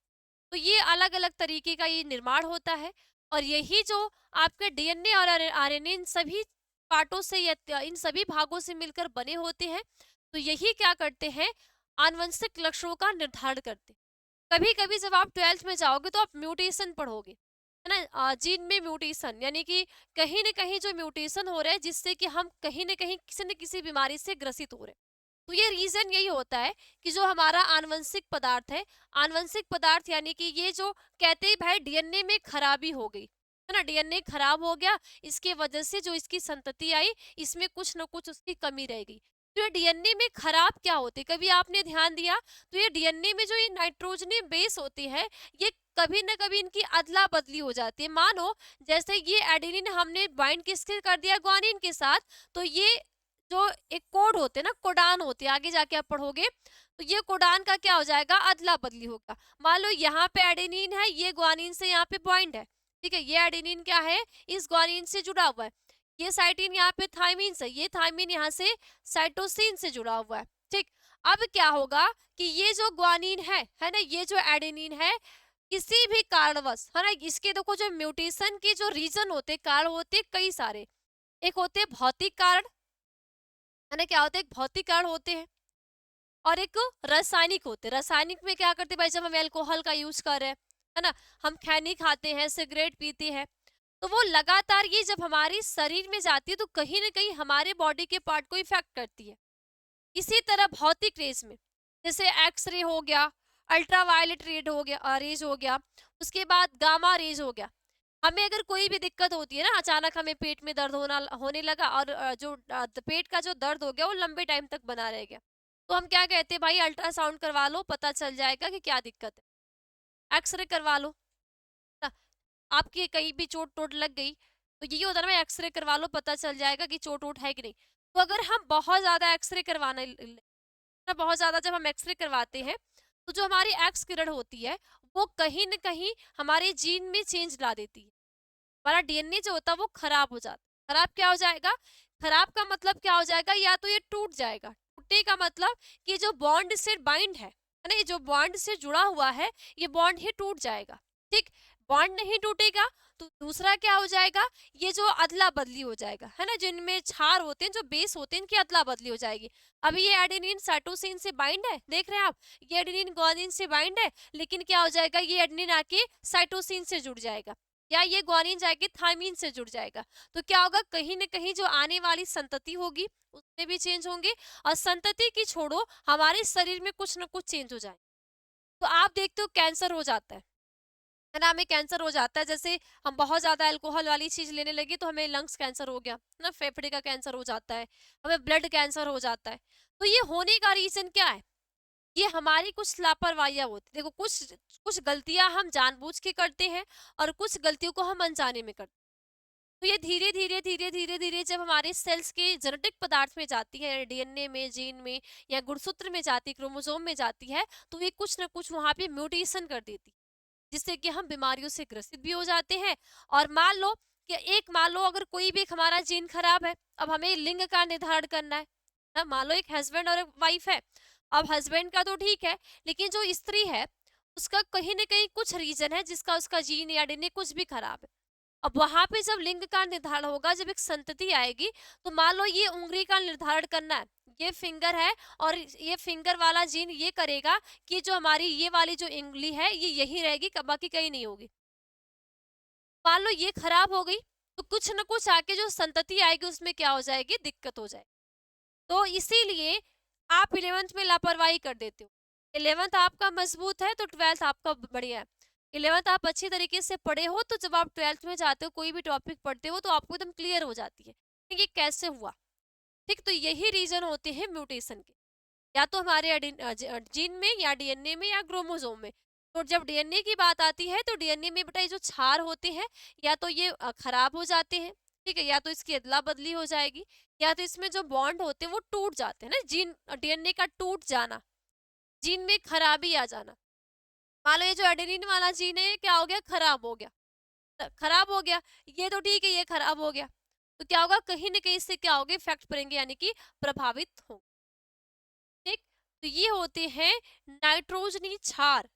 तो ये अलग अलग तरीके का ये निर्माण होता है। और यही जो आपके डीएनए और आरएनए इन सभी पार्टों से या इन सभी भागों से मिलकर बने होते हैं, तो यही क्या करते हैं, आनुवंशिक लक्षणों का निर्धारण करते हैं। कभी कभी जब आप 12th में जाओगे तो आप म्यूटेशन पढ़ोगे, है ना, जीन में म्यूटेशन, यानी कि कहीं ना कहीं जो म्यूटेशन हो रहा है जिससे कि हम कहीं ना कहीं किसी न किसी बीमारी से ग्रसित हो रहे हैं। तो ये रीजन यही होता है कि जो हमारा आनुवंशिक पदार्थ है, आनुवंशिक पदार्थ यानी कि ये जो कहते हैं भाई डीएनए में खराबी हो गई, है ना, डीएनए खराब हो गया, इसके वजह से जो इसकी संतति आई इसमें कुछ न कुछ उसकी कमी रह गई। तो ये डीएनए में खराब क्या होती है, कभी आपने ध्यान दिया, तो ये डीएनए में जो ये नाइट्रोजनी बेस होती है, ये कभी न कभी इनकी अदला बदली हो जाती है। मानो जैसे ये एडेनिन हमने बाइंड किसके कर दिया, ग्वानिन के साथ, तो ये जो एक कोड होते हैं ना, कोडान होते हैं, आगे जाके आप पढ़ोगे, तो ये कोडान का क्या हो जाएगा, अदला बदली होगा। मान लो यहाँ पे एडेनिन है, ये ग्वानिन से यहाँ पे बॉन्ड है, ठीक है, ये एडेनिन क्या है, इस ग्वानिन से जुड़ा हुआ है, ये साइटिन यहाँ पे थाइमिन से, ये थाइमिन यहाँ से साइटोसिन से जुड़ा हुआ है। ठीक, अब क्या होगा कि ये जो ग्वानिन है ना, ये जो एडेनिन है, किसी भी कारणवश, है ना, इसके देखो जो म्यूटेशन के जो रीजन होते, कारण होते कई सारे, एक होते भौतिक कारण, है ना, क्या होते हैं, एक भौतिक कारण होते हैं, और एक रासायनिक होते हैं। रासायनिक में क्या करते हैं भाई, जब हम अल्कोहल का यूज कर रहे हैं, है ना, हम खैनी खाते हैं, सिगरेट पीते हैं, तो वो लगातार ये जब हमारे शरीर में जाती है तो कहीं ना कहीं हमारे बॉडी के पार्ट को इफेक्ट करती है। इसी तरह भौतिक रेज में, जैसे एक्सरे हो गया, अल्ट्रावायलेट रेज हो गया, उसके बाद गामा रेज हो गया। हमें अगर कोई भी दिक्कत होती है ना, अचानक हमें पेट में दर्द होने लगा, और पेट का जो दर्द हो गया वो लंबे टाइम तक बना रह गया, तो हम क्या कहते हैं भाई, अल्ट्रासाउंड करवा लो, पता चल जाएगा कि क्या दिक्कत है, एक्सरे करवा लो ना, आपकी कहीं भी चोट टोट लग गई तो यही होता है ना, एक्सरे करवा लो, पता चल जाएगा कि चोट वोट है कि नहीं। तो अगर हम बहुत ज्यादा एक्सरे करवाने ना, बहुत ज्यादा जब हम एक्सरे करवाते हैं, तो जो हमारी एक्स किरण होती है वो कहीं न कहीं हमारे जीन में चेंज ला देती है, हमारा डीएनए जो होता है वो खराब हो जाता है। खराब क्या हो जाएगा, खराब का मतलब क्या हो जाएगा, या तो ये टूट जाएगा, टूटने का मतलब कि जो बॉन्ड से बाइंड है ना, ये जो बॉन्ड से जुड़ा हुआ है ये बॉन्ड ही टूट जाएगा। ठीक, बॉन्ड नहीं टूटेगा तो दूसरा क्या हो जाएगा, ये जो अदला बदली हो जाएगा, है ना, जिनमें क्षार होते हैं, जो बेस होते हैं, इनकी अदला बदली हो जाएगी। अभी ये एडेनिन साइटोसिन से बाइंड है, देख रहे हैं आप, ये एडेनिन ग्वानिन से बाइंड है, लेकिन क्या हो जाएगा, ये एडेनिन आके साइटोसिन से जुड़ जाएगा, या ये ग्वानिन जाके थाइमिन से जुड़ जाएगा। तो क्या होगा, कहीं ना कहीं जो आने वाली संतति होगी उसमें भी चेंज होंगे, और संतति की छोड़ो हमारे शरीर में कुछ ना कुछ चेंज हो जाए। तो आप देखते हो कैंसर हो जाता है ना, हमें कैंसर हो जाता है, जैसे हम बहुत ज्यादा अल्कोहल वाली चीज लेने लगे तो हमें लंग्स कैंसर हो गया ना, फेफड़े का कैंसर हो जाता है, हमें ब्लड कैंसर हो जाता है। तो ये होने का रीजन क्या है, ये हमारी कुछ लापरवाहियां होती, देखो कुछ कुछ गलतियां हम जानबूझ के करते हैं, और कुछ गलतियों को हम अनजाने में करते हैं। तो ये धीरे धीरे धीरे धीरे धीरे जब हमारे सेल्स के जेनेटिक पदार्थ में जाती है, डीएनए में, जीन में, या गुणसूत्र में जाती है, क्रोमोसोम में जाती है, तो ये कुछ ना कुछ वहां पे म्यूटेशन कर देती है, जिससे कि हम बीमारियों से ग्रसित भी हो जाते हैं। और मान लो अगर कोई भी एक हमारा जीन खराब है, अब हमें लिंग का निर्धारण करना है ना, मान लो एक हस्बैंड और एक वाइफ है, अब हस्बैंड का तो ठीक है, लेकिन जो स्त्री है उसका कहीं ना कहीं कुछ रीजन है जिसका उसका जीन या डीएनए कुछ भी खराब है। अब वहां पे जब लिंग का निर्धारण होगा, जब एक संतति आएगी, तो मान लो ये उंगली का निर्धारण करना है, ये फिंगर है और ये फिंगर वाला जीन ये करेगा कि जो हमारी ये वाली जो उंगली है ये यही रहेगी, बाकी कहीं नहीं होगी। मान लो ये खराब हो गई तो कुछ ना कुछ आके जो संतति आएगी उसमें क्या हो जाएगी, दिक्कत हो जाएगी। तो इसीलिए आप 11th में लापरवाही कर देते हो। 11th आपका मजबूत है तो 12th आपका बढ़िया है। 11th आप अच्छी तरीके से पढ़े हो तो जब आप 12th में जाते हो कोई भी टॉपिक पढ़ते हो तो आपको एकदम क्लियर हो जाती है कि ये कैसे हुआ। ठीक, तो यही रीजन होते हैं म्यूटेशन के, या तो हमारे जीन में या डीएनए में या क्रोमोसोम में। तो जब डीएनए की बात आती है तो डीएनए में बेटा ये जो क्षार होते हैं या तो ये खराब हो जाते हैं, ठीक है, या तो इसकी अदला बदली हो जाएगी, या तो इसमें जो बॉन्ड होते हैं वो टूट जाते हैं ना, जीन डीएनए का टूट जाना, जीन में खराबी आ जाना। मान लो ये जो एडेनिन वाला जीन है क्या हो गया, खराब हो गया, खराब हो गया। ये तो ठीक है, ये खराब हो गया तो क्या होगा, कहीं ना कहीं इससे क्या होगा, इफेक्ट पड़ेंगे, यानी कि प्रभावित हो। ठीक, तो ये होते हैं नाइट्रोजनी क्षार।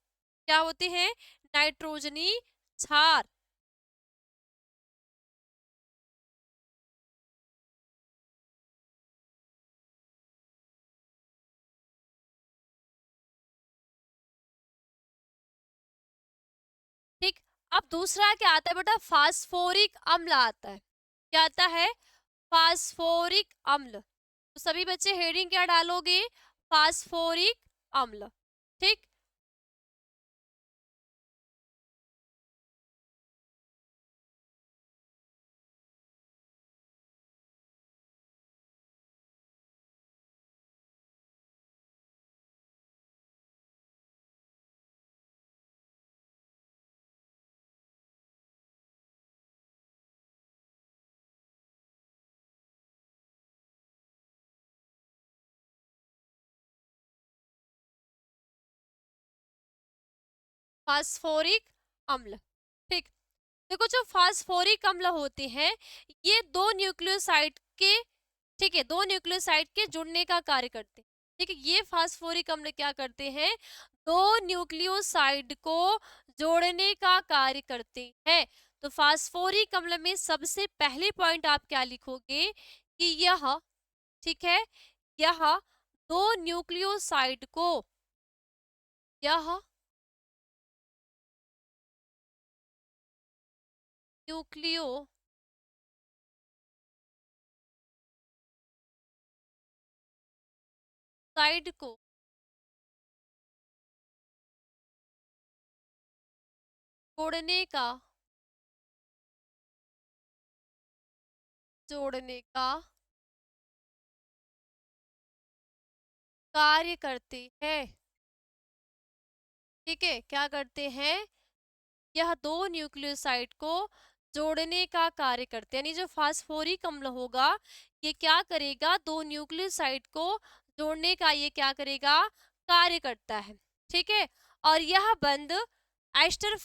क्या होते हैं, नाइट्रोजनी क्षार। ठीक, अब दूसरा क्या आता है बेटा, फास्फोरिक अम्ल आता है। क्या आता है, फास्फोरिक अम्ल। तो सभी बच्चे हेडिंग क्या डालोगे, फास्फोरिक अम्ल। ठीक, फास्फोरिक अम्ल। ठीक, देखो जो फास्फोरिक अम्ल होते हैं ये दो न्यूक्लियोसाइड के, ठीक है, दो न्यूक्लियोसाइड के जुड़ने का कार्य करते हैं। ठीक है, ये फास्फोरिक अम्ल क्या करते हैं, दो न्यूक्लियोसाइड को जोड़ने का कार्य करते हैं। तो फास्फोरिक अम्ल में सबसे पहले पॉइंट आप क्या लिखोगे कि यह, ठीक है, यह दो न्यूक्लियोसाइड को, यह न्यूक्लियोसाइड को जोड़ने का, जोड़ने का कार्य करते हैं। ठीक है, क्या करते हैं, यह दो न्यूक्लियोसाइड को जोड़ने का कार्य करते हैं। यानी जो फास्फोरिक अम्ल होगा ये क्या करेगा, दो न्यूक्लियोसाइड को जोड़ने का ये क्या करेगा, कार्य करता है। ठीक है, और यह बंध एस्टर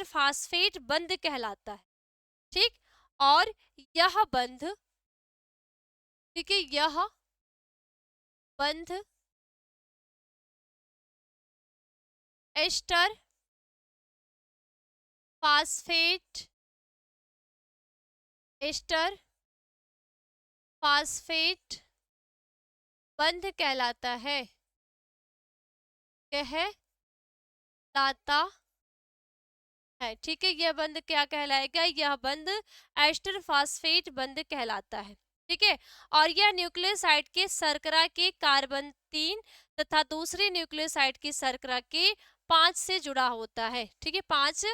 फास्फेट बंध कहलाता है। ठीक, और यह बंध, ठीक है, यह बंध एस्टर फास्फेट, एस्टर फास्फेट बंध कहलाता है, कहलाता है। ठीक है, यह बंध क्या कहलाएगा, यह बंध एस्टर फास्फेट बंध कहलाता है। ठीक है, और यह न्यूक्लियोसाइड के शर्करा के कार्बन 3 तथा दूसरे न्यूक्लियोसाइड की शर्करा के 5 से जुड़ा होता है। ठीक है, 5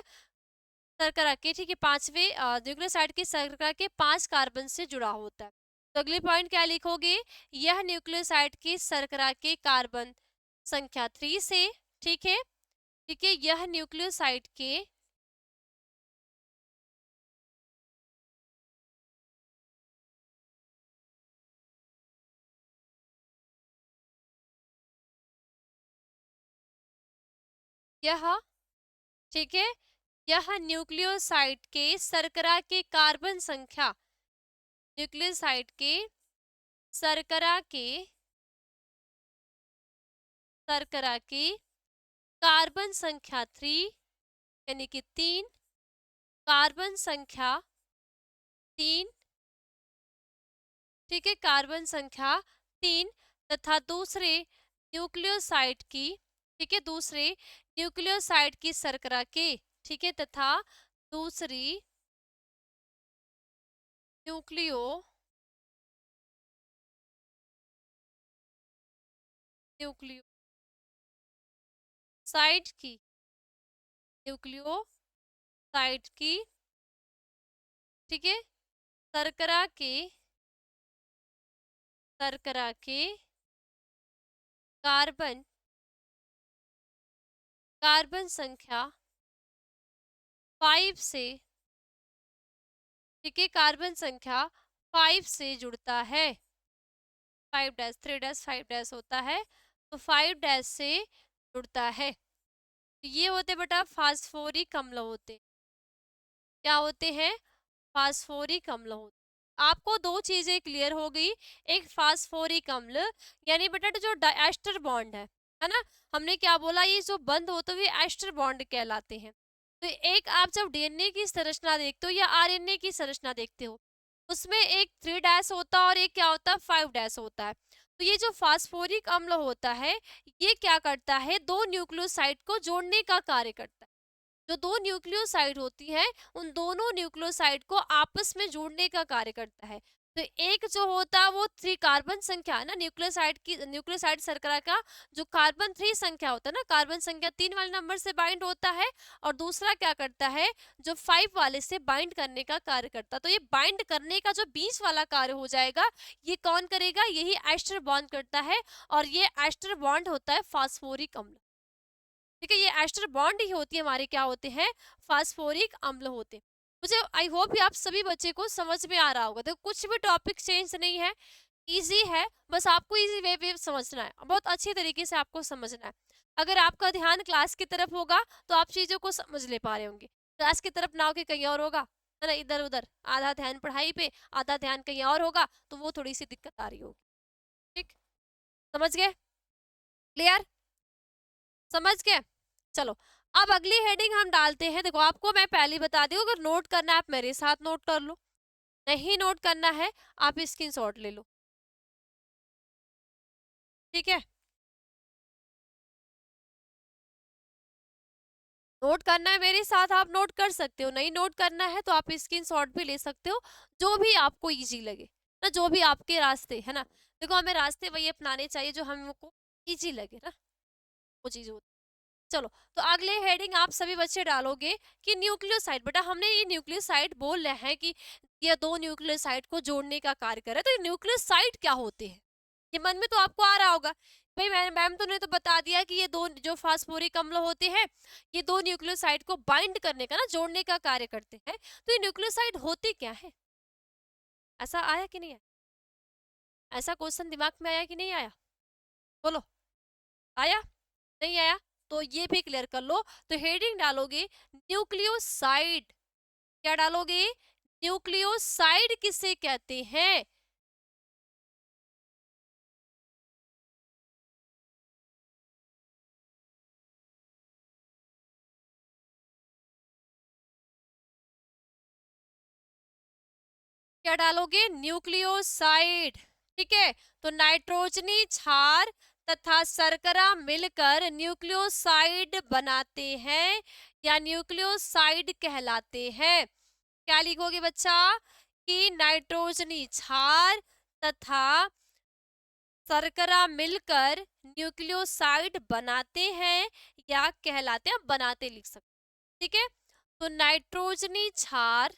शर्करा के, ठीक है, पांचवे न्यूक्लियोसाइड की शर्करा के 5 कार्बन से जुड़ा होता है। तो अगले पॉइंट क्या लिखोगे, यह न्यूक्लियोसाइड की शर्करा के कार्बन संख्या 3 से, ठीक है, ठीक है, यह न्यूक्लियोसाइड के, यह, ठीक है, यह न्यूक्लियोसाइड के शर्करा के कार्बन संख्या, न्यूक्लियोसाइड के शर्करा के, शर्करा की कार्बन संख्या 3 यानी कि 3, कार्बन संख्या 3, ठीक है, कार्बन संख्या 3 तथा दूसरे न्यूक्लियोसाइड की, ठीक है, दूसरे न्यूक्लियोसाइड की शर्करा के, ठीक है, तथा दूसरी न्यूक्लियोसाइड की, न्यूक्लियोसाइड की, ठीक है, शर्करा के, शर्करा के कार्बन, कार्बन संख्या 5 से, ठीक है, कार्बन संख्या 5 से जुड़ता है। 5 डैश 3 डैश 5 डैश होता है, तो 5 डैश से जुड़ता है। तो ये होते बेटा फास्फोरिक अम्ल होते। क्या होते हैं? फास्फोरिक अम्ल होते। आपको दो चीजें क्लियर हो गई। एक फास्फोरिक अम्ल यानी बेटा जो एस्टर बॉन्ड है ना, हमने क्या बोला, ये जो बंद होते हुए एस्टर बॉन्ड कहलाते हैं। तो एक आप जब डीएनए की संरचना देखते हो या आरएनए की संरचना देखते हो, उसमें एक 3 डैश होता है और एक क्या होता है 5 डैश होता है। तो ये जो फास्फोरिक अम्ल होता है, ये क्या करता है, दो न्यूक्लियोसाइड को जोड़ने का कार्य करता है। जो दो न्यूक्लियोसाइड होती है, उन दोनों न्यूक्लियोसाइड को आपस में जोड़ने का कार्य करता है। तो एक जो होता है वो 3 कार्बन संख्या है ना, न्यूक्लियोसाइड की, न्यूक्लियोसाइड शर्करा का जो कार्बन 3 संख्या होता है ना, कार्बन संख्या 3 वाले नंबर से बाइंड होता है, और दूसरा क्या करता है, जो 5 वाले से बाइंड करने का कार्य करता है। तो ये बाइंड करने का जो बीच वाला कार्य हो जाएगा, ये कौन करेगा, यही एस्टर बॉन्ड करता है, और ये एस्टर बॉन्ड होता है फास्फोरिक अम्ल। ठीक है, ये एस्टर बॉन्ड ही होती है हमारे, क्या होते हैं, फास्फोरिक अम्ल होते हैं। मुझे आई होप ये आप सभी बच्चे को समझ में आ रहा होगा। देखो कुछ भी टॉपिक चेंज नहीं है, इजी है, बस आपको इजी वे समझना है, बहुत अच्छी तरीके से आपको समझना है। अगर आपका ध्यान क्लास की तरफ होगा तो आप चीजों को समझ ले पा रहे होंगे। क्लास की तरफ ना होके कहीं और होगा, है ना, इधर उधर, आधा ध्यान पढ़ाई पे, आधा ध्यान कहीं और होगा, तो वो थोड़ी सी दिक्कत आ रही होगी। ठीक, समझ गए? क्लियर? समझ गए? चलो, अब अगली हेडिंग हम डालते हैं। देखो आपको मैं पहले बता दी, अगर नोट करना है आप मेरे साथ नोट कर लो, नहीं नोट करना है आप स्क्रीनशॉट ले लो। ठीक है, नोट करना है मेरे साथ आप नोट कर सकते हो, नहीं नोट करना है तो आप स्क्रीनशॉट भी ले सकते हो, जो भी आपको इजी लगे ना, जो भी आपके रास्ते है ना। देखो हमें रास्ते वही अपनाने चाहिए जो हमको इजी लगे ना, वो चीज होती। चलो, तो अगले हेडिंग आप सभी बच्चे डालोगे कि न्यूक्लियोसाइड। बेटा हमने ये न्यूक्लियोसाइड बोल रहे हैं कि ये दो न्यूक्लियोसाइड को जोड़ने का कार्य कर रहा है, तो ये न्यूक्लियोसाइड क्या होते हैं, ये मन में तो आपको आ रहा होगा। भाई मैम तो ने तो बता दिया कि ये दो जो फास्फोरिक अम्ल होते हैं, ये दो न्यूक्लियोसाइड को बाइंड करने का ना, जोड़ने का कार्य करते हैं। तो ये न्यूक्लियोसाइड होते क्या है? ऐसा आया कि नहीं आया? ऐसा क्वेश्चन दिमाग में आया कि नहीं आया? बोलो, आया? नहीं आया? तो ये भी क्लियर कर लो। तो हेडिंग डालोगे न्यूक्लियोसाइड। क्या डालोगे? न्यूक्लियोसाइड किसे कहते हैं? क्या डालोगे? न्यूक्लियोसाइड। ठीक है, तो नाइट्रोजनी क्षार तथा शर्करा मिलकर न्यूक्लियोसाइड बनाते हैं या न्यूक्लियोसाइड कहलाते हैं। क्या लिखोगे बच्चा? कि नाइट्रोजनी क्षार तथा शर्करा मिलकर न्यूक्लियोसाइड बनाते हैं या कहलाते हैं, बनाते लिख सकते। ठीक है, तो नाइट्रोजनी क्षार,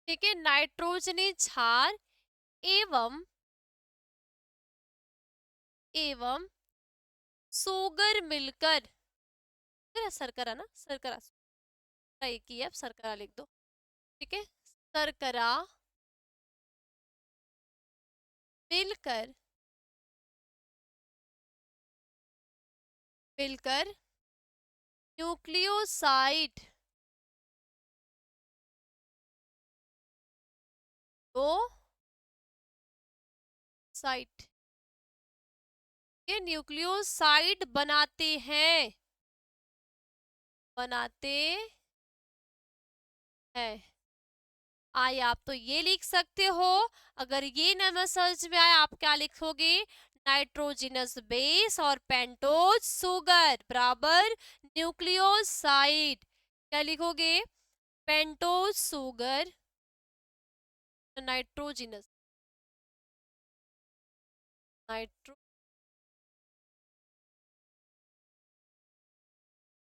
ठीक है, नाइट्रोजनी क्षार एवं एवं सोगर मिलकर, शर्करा ना, शर्करा एक ही है, अब शर्करा लिख दो। ठीक है, शर्करा मिलकर, मिलकर न्यूक्लियोसाइड को साइट ये न्यूक्लियोसाइड बनाते हैं, बनाते हैं। आए आप तो ये लिख सकते हो। अगर ये न समझ में आए आप क्या लिखोगे, नाइट्रोजिनस बेस और पेंटोज सुगर बराबर न्यूक्लियोसाइड। क्या लिखोगे, pentose sugar, nitrogenous, nitro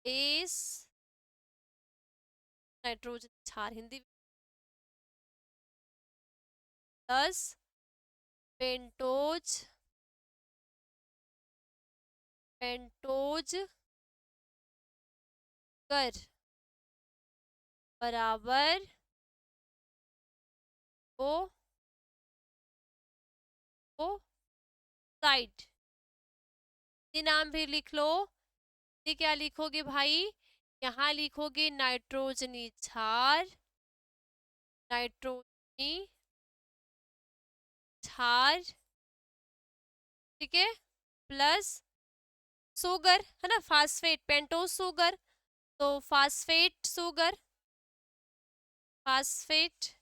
base, nitrogen क्षार हिंदी प्लस पेंटोज, पेंटोज कर बराबर ओ साइड। ये नाम भी लिख लो। ये क्या लिखोगे भाई, यहाँ लिखोगे नाइट्रोजनी क्षार, नाइट्रोजनी क्षार, ठीक है, प्लस सुगर है ना, फास्फेट, पेंटोज सुगर, तो फास्फेट सुगर, फास्फेट,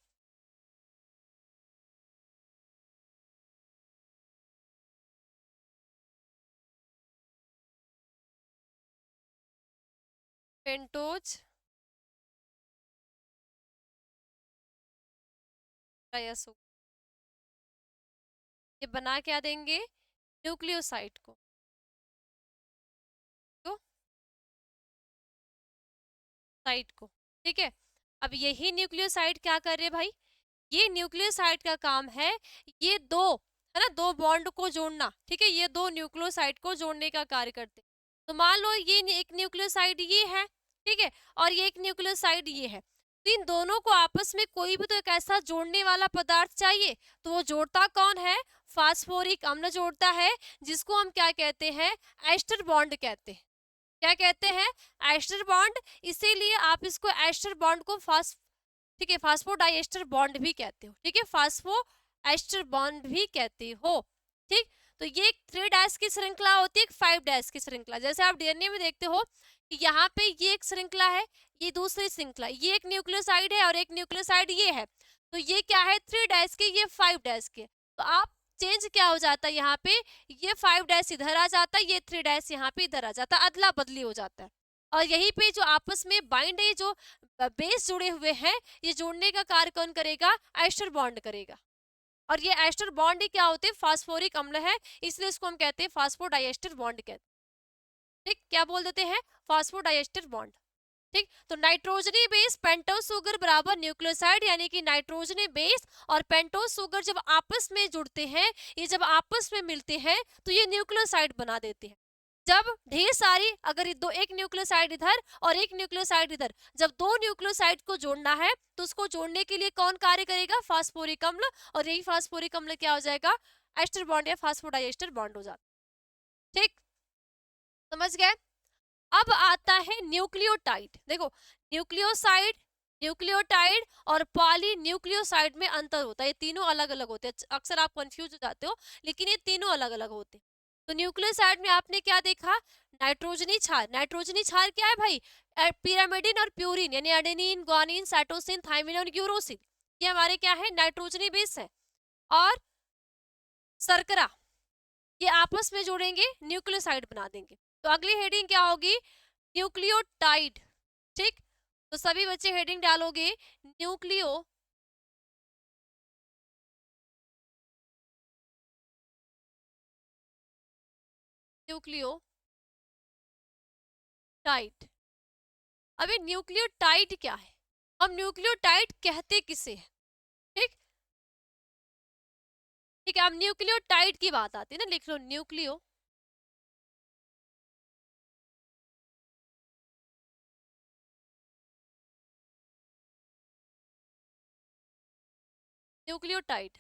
पेंटोज या सुगर, ये बना क्या देंगे, न्यूक्लियोसाइड को, तो साइड को, ठीक है। अब यही न्यूक्लियोसाइड क्या कर रहे भाई, ये न्यूक्लियोसाइड का काम है, ये दो है ना, दो बॉन्ड को जोड़ना, ठीक है, ये दो न्यूक्लियोसाइड को जोड़ने का कार्य करते हैं। तो मान लो ये एक न्यूक्लियोसाइड ये है, ठीक है, और ये एक न्यूक्लियोसाइड ये है, तो इन दोनों को आपस में कोई भी तो एक ऐसा जोड़ने वाला पदार्थ चाहिए, तो वो जोड़ता कौन है, फास्फोरिक अम्ल जोड़ता है, जिसको हम क्या कहते हैं, एस्टर बॉन्ड कहते हैं। क्या कहते हैं, एस्टर बॉन्ड। इसीलिए आप इसको एस्टर बॉन्ड को ठीक है, फास्फोडाइएस्टर बॉन्ड भी कहते हो, ठीक है, फास्फो एस्टर बॉन्ड भी कहते हो, ठीक। तो ये एक 3 डैश की श्रृंखला होती है, एक 5 डैश की श्रृंखला। जैसे आप डीएनए में देखते हो कि यहाँ पे ये एक श्रृंखला है, ये दूसरी श्रृंखला, ये एक न्यूक्लियोसाइड है और एक न्यूक्लियोसाइड ये है, तो ये क्या है 3 डैश के, ये 5 डैश के। तो आप चेंज क्या हो जाता है यहाँ पे, ये 5 डैश इधर आ जाता है, ये 3 डैश यहाँ पे इधर आ जाता है, अदला बदली हो जाता है। और यहीं पे जो आपस में बाइंड है, जो बेस जुड़े हुए हैं, ये जोड़ने का कार्य कौन करेगा, एस्टर बॉन्ड करेगा। और ये एस्टर बॉन्ड ही क्या होते हैं, फास्फोरिक अम्ल है, इसलिए इसको हम कहते हैं फास्फोडाइएस्टर बॉन्ड कहते हैं, ठीक, क्या बोल देते हैं, फास्फोडाइएस्टर बॉन्ड, ठीक। तो नाइट्रोजनी बेस पेंटोज सुगर बराबर न्यूक्लियोसाइड, यानी कि नाइट्रोजनी बेस और पेंटोज सुगर जब आपस में जुड़ते हैं, ये जब आपस में मिलते हैं तो ये न्यूक्लियोसाइड बना देते हैं। जब ढेर सारी, अगर दो, एक न्यूक्लियोसाइड इधर और एक न्यूक्लियोसाइड इधर, जब दो न्यूक्लियोसाइड को जोड़ना है तो उसको जोड़ने के लिए कौन कार्य करेगा, फास्फोरिक अम्ल, और यही फास्फोरिक अम्ल क्या हो जाएगा, एस्टर बॉन्ड या फास्फोडाइएस्टर बॉन्ड हो जाता, ठीक, समझ गए। अब आता है न्यूक्लियोटाइड। देखो, न्यूक्लियोसाइड, न्यूक्लियोटाइड और पॉली न्यूक्लियोसाइड में अंतर होता है, ये तीनों अलग अलग होते हैं, अक्सर आप कंफ्यूज हो जाते हो, लेकिन ये तीनों अलग अलग होते हैं। तो न्यूक्लियोसाइड में आपने क्या देखा, नाइट्रोजनी क्षार, नाइट्रोजनी क्षार क्या है भाई, पिरामिडिन और प्यूरिन, यानी एडेनिन, ग्वानिन, साइटोसिन, थाइमिन और यूरोसिन, ये हमारे क्या है, नाइट्रोजनी बेस है। और शर्करा, ये आपस में जोड़ेंगे, न्यूक्लियोसाइड बना देंगे। तो अगली हेडिंग क्या होगी, न्यूक्लियोटाइड, ठीक। तो सभी बच्चे हेडिंग डालोगे न्यूक्लियोटाइड। अब ये न्यूक्लियोटाइड क्या है, हम न्यूक्लियोटाइड कहते किसे हैं, ठीक, ठीक है। अब न्यूक्लियोटाइड की बात आती है ना, लिख लो न्यूक्लियोटाइड।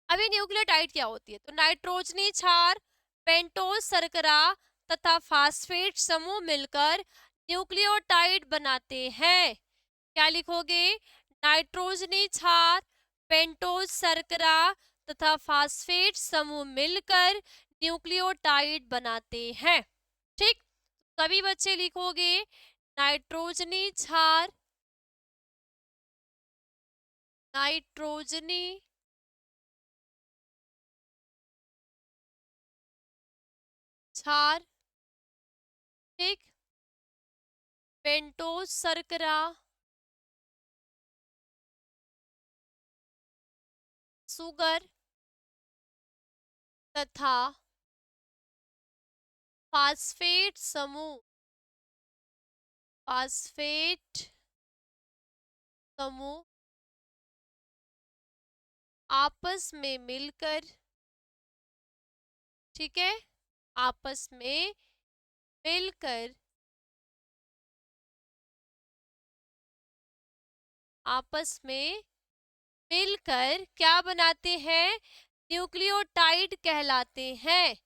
अभी न्यूक्लियोटाइड क्या होती है, तो नाइट्रोजनी क्षार, पेंटोज शर्करा तथा फास्फेट समूह मिलकर न्यूक्लियोटाइड बनाते हैं। क्या लिखोगे, नाइट्रोजनी क्षार, पेंटोज शर्करा तथा फास्फेट समूह मिलकर न्यूक्लियोटाइड बनाते हैं। ठीक, सभी बच्चे लिखोगे नाइट्रोजनी क्षार, नाइट्रोजनी क्षार, ठीक, पेंटोज शर्करा, शुगर तथा फास्फेट समूह, फास्फेट समूह आपस में मिलकर, ठीक है, आपस में मिलकर, आपस में मिलकर क्या बनाते हैं? न्यूक्लियोटाइड कहलाते हैं।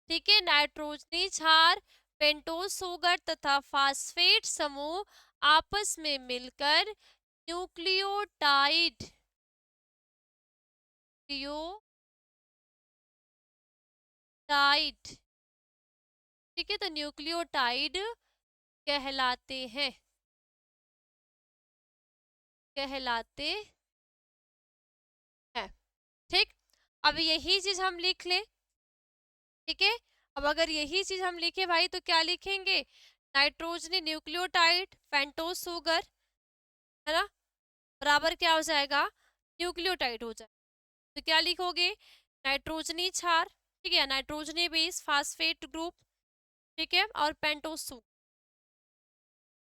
ठीक है, नाइट्रोजनी क्षार, पेंटोज शुगर तथा फास्फेट समूह आपस में मिलकर न्यूक्लियोटाइड, न्यूक्लियोटाइड, ठीक है, तो न्यूक्लियोटाइड कहलाते हैं, कहलाते हैं। ठीक, अब यही चीज हम लिख ले, ठीक है, अब अगर यही चीज हम लिखे भाई तो क्या लिखेंगे? नाइट्रोजनी न्यूक्लियोटाइड पेंटोज शुगर, है ना, बराबर क्या हो जाएगा? न्यूक्लियोटाइड हो जाए। तो क्या लिखोगे? नाइट्रोजनी क्षार, ठीक है, नाइट्रोजनी बेस फास्फेट ग्रुप, ठीक है, और पेंटोज शुगर,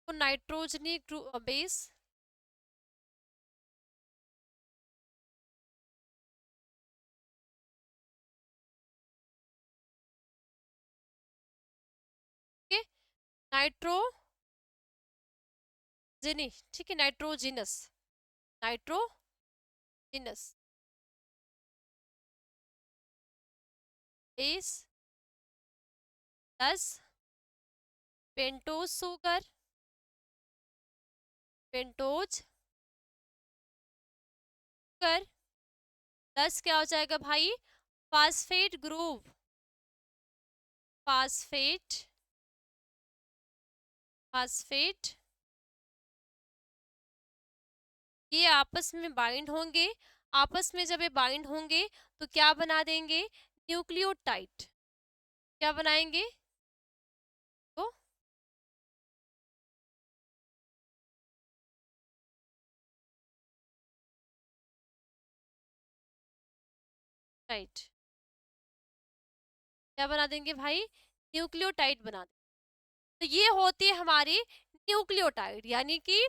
तो नाइट्रोजनी बेस, ठीक है, नाइट्रोजनी, ठीक है, nitrogenous, nitrogenous base 10 pentose sugar, pentose sugar 10 क्या हो जाएगा भाई? फास्फेट ग्रुप, फास्फेट, फास्फेट, ये आपस में बाइंड होंगे, आपस में जब ये बाइंड होंगे तो क्या बना देंगे? न्यूक्लियोटाइड, क्या बनाएंगे? तो टाइड, क्या बना देंगे भाई? न्यूक्लियोटाइड बना देंगे। तो ये होती है हमारी न्यूक्लियोटाइड, यानी कि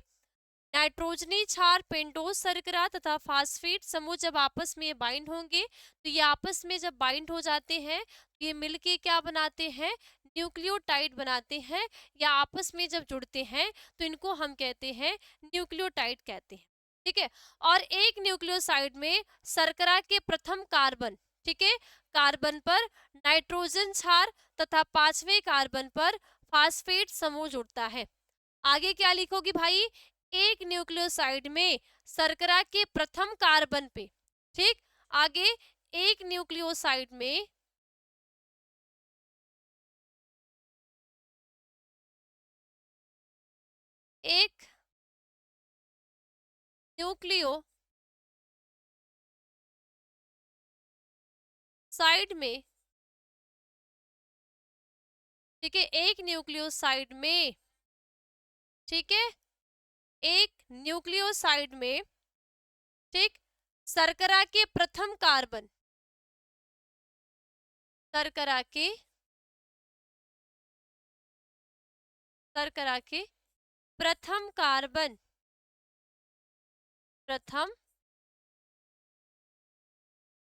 नाइट्रोजनी क्षार, पेंटोज शर्करा तथा फास्फेट समूह जब आपस में बाइंड होंगे तो ये आपस में जब बाइंड हो जाते हैं तो ये मिलके क्या बनाते हैं? न्यूक्लियोटाइड बनाते हैं, या आपस में जब जुड़ते हैं तो इनको हम कहते हैं न्यूक्लियोटाइड कहते हैं। ठीक है, और एक न्यूक्लियोसाइड में शर्करा के प्रथम कार्बन, ठीक है, कार्बन पर नाइट्रोजन क्षार तथा पांचवें कार्बन पर फास्फेट समूह जुड़ता है। आगे क्या लिखोगी भाई? एक न्यूक्लियोसाइड में शर्करा के प्रथम कार्बन पे, ठीक, आगे एक न्यूक्लियोसाइड में एक न्यूक्लियोसाइड में, ठीक है, एक न्यूक्लियोसाइड में, ठीक है, एक न्यूक्लियोसाइड में, ठीक, शर्करा के प्रथम कार्बन, शर्करा के, शर्करा के प्रथम कार्बन, प्रथम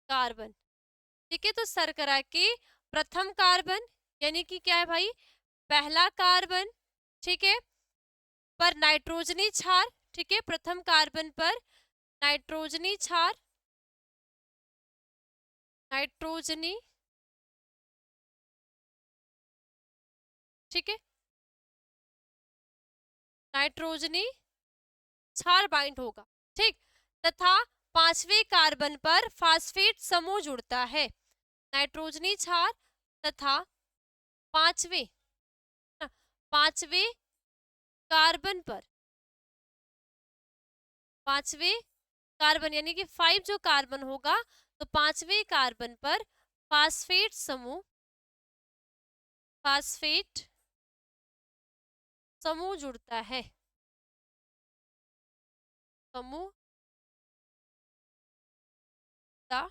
कार्बन, ठीक है, तो शर्करा के प्रथम कार्बन यानी कि क्या है भाई? पहला कार्बन, ठीक है, पर नाइट्रोजनी क्षार, ठीक है, प्रथम कार्बन पर नाइट्रोजनी क्षार, नाइट्रोजनी, ठीक है, नाइट्रोजनी क्षार बाइंड होगा, ठीक, तथा पांचवें कार्बन पर फास्फेट समूह जुड़ता है। नाइट्रोजनी क्षार, तथा पांचवें ना, पांचवें कार्बन पर, पांचवें कार्बन यानी कि 5 जो कार्बन होगा, तो पांचवें कार्बन पर फास्फेट समूह, फास्फेट समूह जुड़ता है, समूह का।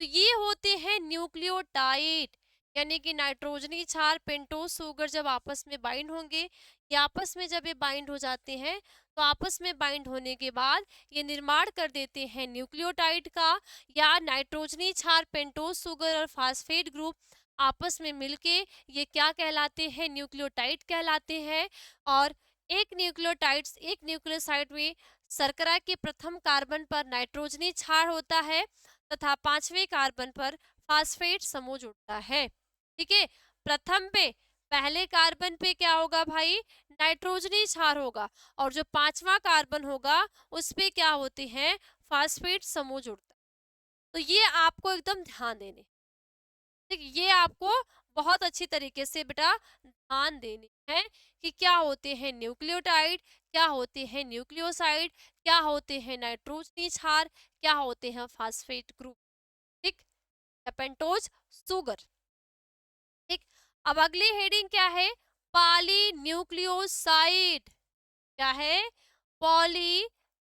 तो ये होते हैं न्यूक्लियोटाइड, यानी कि नाइट्रोजनी क्षार पेंटोज शुगर जब आपस में बाइंड होंगे, ये आपस में जब ये बाइंड हो जाते हैं, तो आपस में बाइंड होने के बाद ये निर्माण कर देते हैं न्यूक्लियोटाइड का, या नाइट्रोजनी क्षार पेंटोज शुगर और फास्फेट ग्रुप आपस में मिलके ये क्या कहलाते हैं, न्यूक्लियोटाइड कहलाते हैं। और एक न्यूक्लियोसाइड में शर्करा के प्रथम कार्बन पर नाइट्रोजनी क्षार होता है तथा पांचवें कार्बन पर फास्फेट समूह जुड़ता है। ठीक है, प्रथम पे, पहले कार्बन पे क्या होगा भाई, नाइट्रोजनी क्षार होगा, और जो पांचवा कार्बन होगा उस पे क्या होते हैं, फास्फेट समूह जुड़ता है। तो ये आपको एकदम ध्यान देने, ठीक, ये आपको बहुत अच्छी तरीके से बेटा ध्यान देनी है कि क्या होते हैं न्यूक्लियोटाइड, क्या होते हैं न्यूक्लियोसाइड, क्या होते हैं नाइट्रोजनी क्षार, क्या होते हैं फास्फेट ग्रुप। ठीक, पेंटोज शुगर। ठीक, अब अगली हेडिंग क्या है, पॉली न्यूक्लियोसाइड। क्या है, पॉली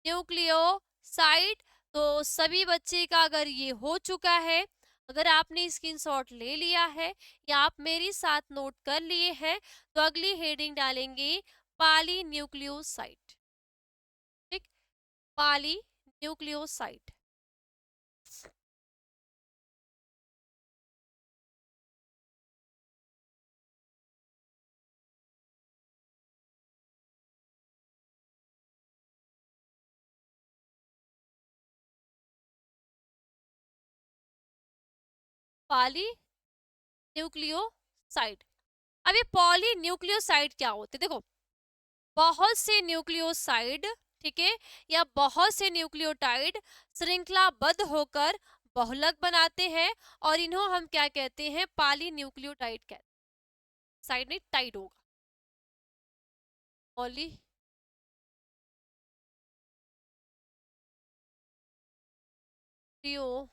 न्यूक्लियोसाइड। तो सभी बच्चे का अगर ये हो चुका है, अगर आपने स्क्रीनशॉट ले लिया है या आप मेरे साथ नोट कर लिए हैं, तो अगली हेडिंग डालेंगे पॉली न्यूक्लियोसाइड। ठीक, पॉली न्यूक्लियोसाइड। Poly nucleoside. अब ये पॉली न्यूक्लियोसाइड क्या होते, देखो बहुत से न्यूक्लियोसाइड, ठीक है, या बहुत से न्यूक्लियोटाइड श्रृंखलाबद्ध होकर बहुलक बनाते हैं, और इन्हें हम क्या कहते हैं, पॉली न्यूक्लियोटाइड कहते हैं। साइड नहीं, टाइड होगा, पॉली न्यूक्लियोटाइड।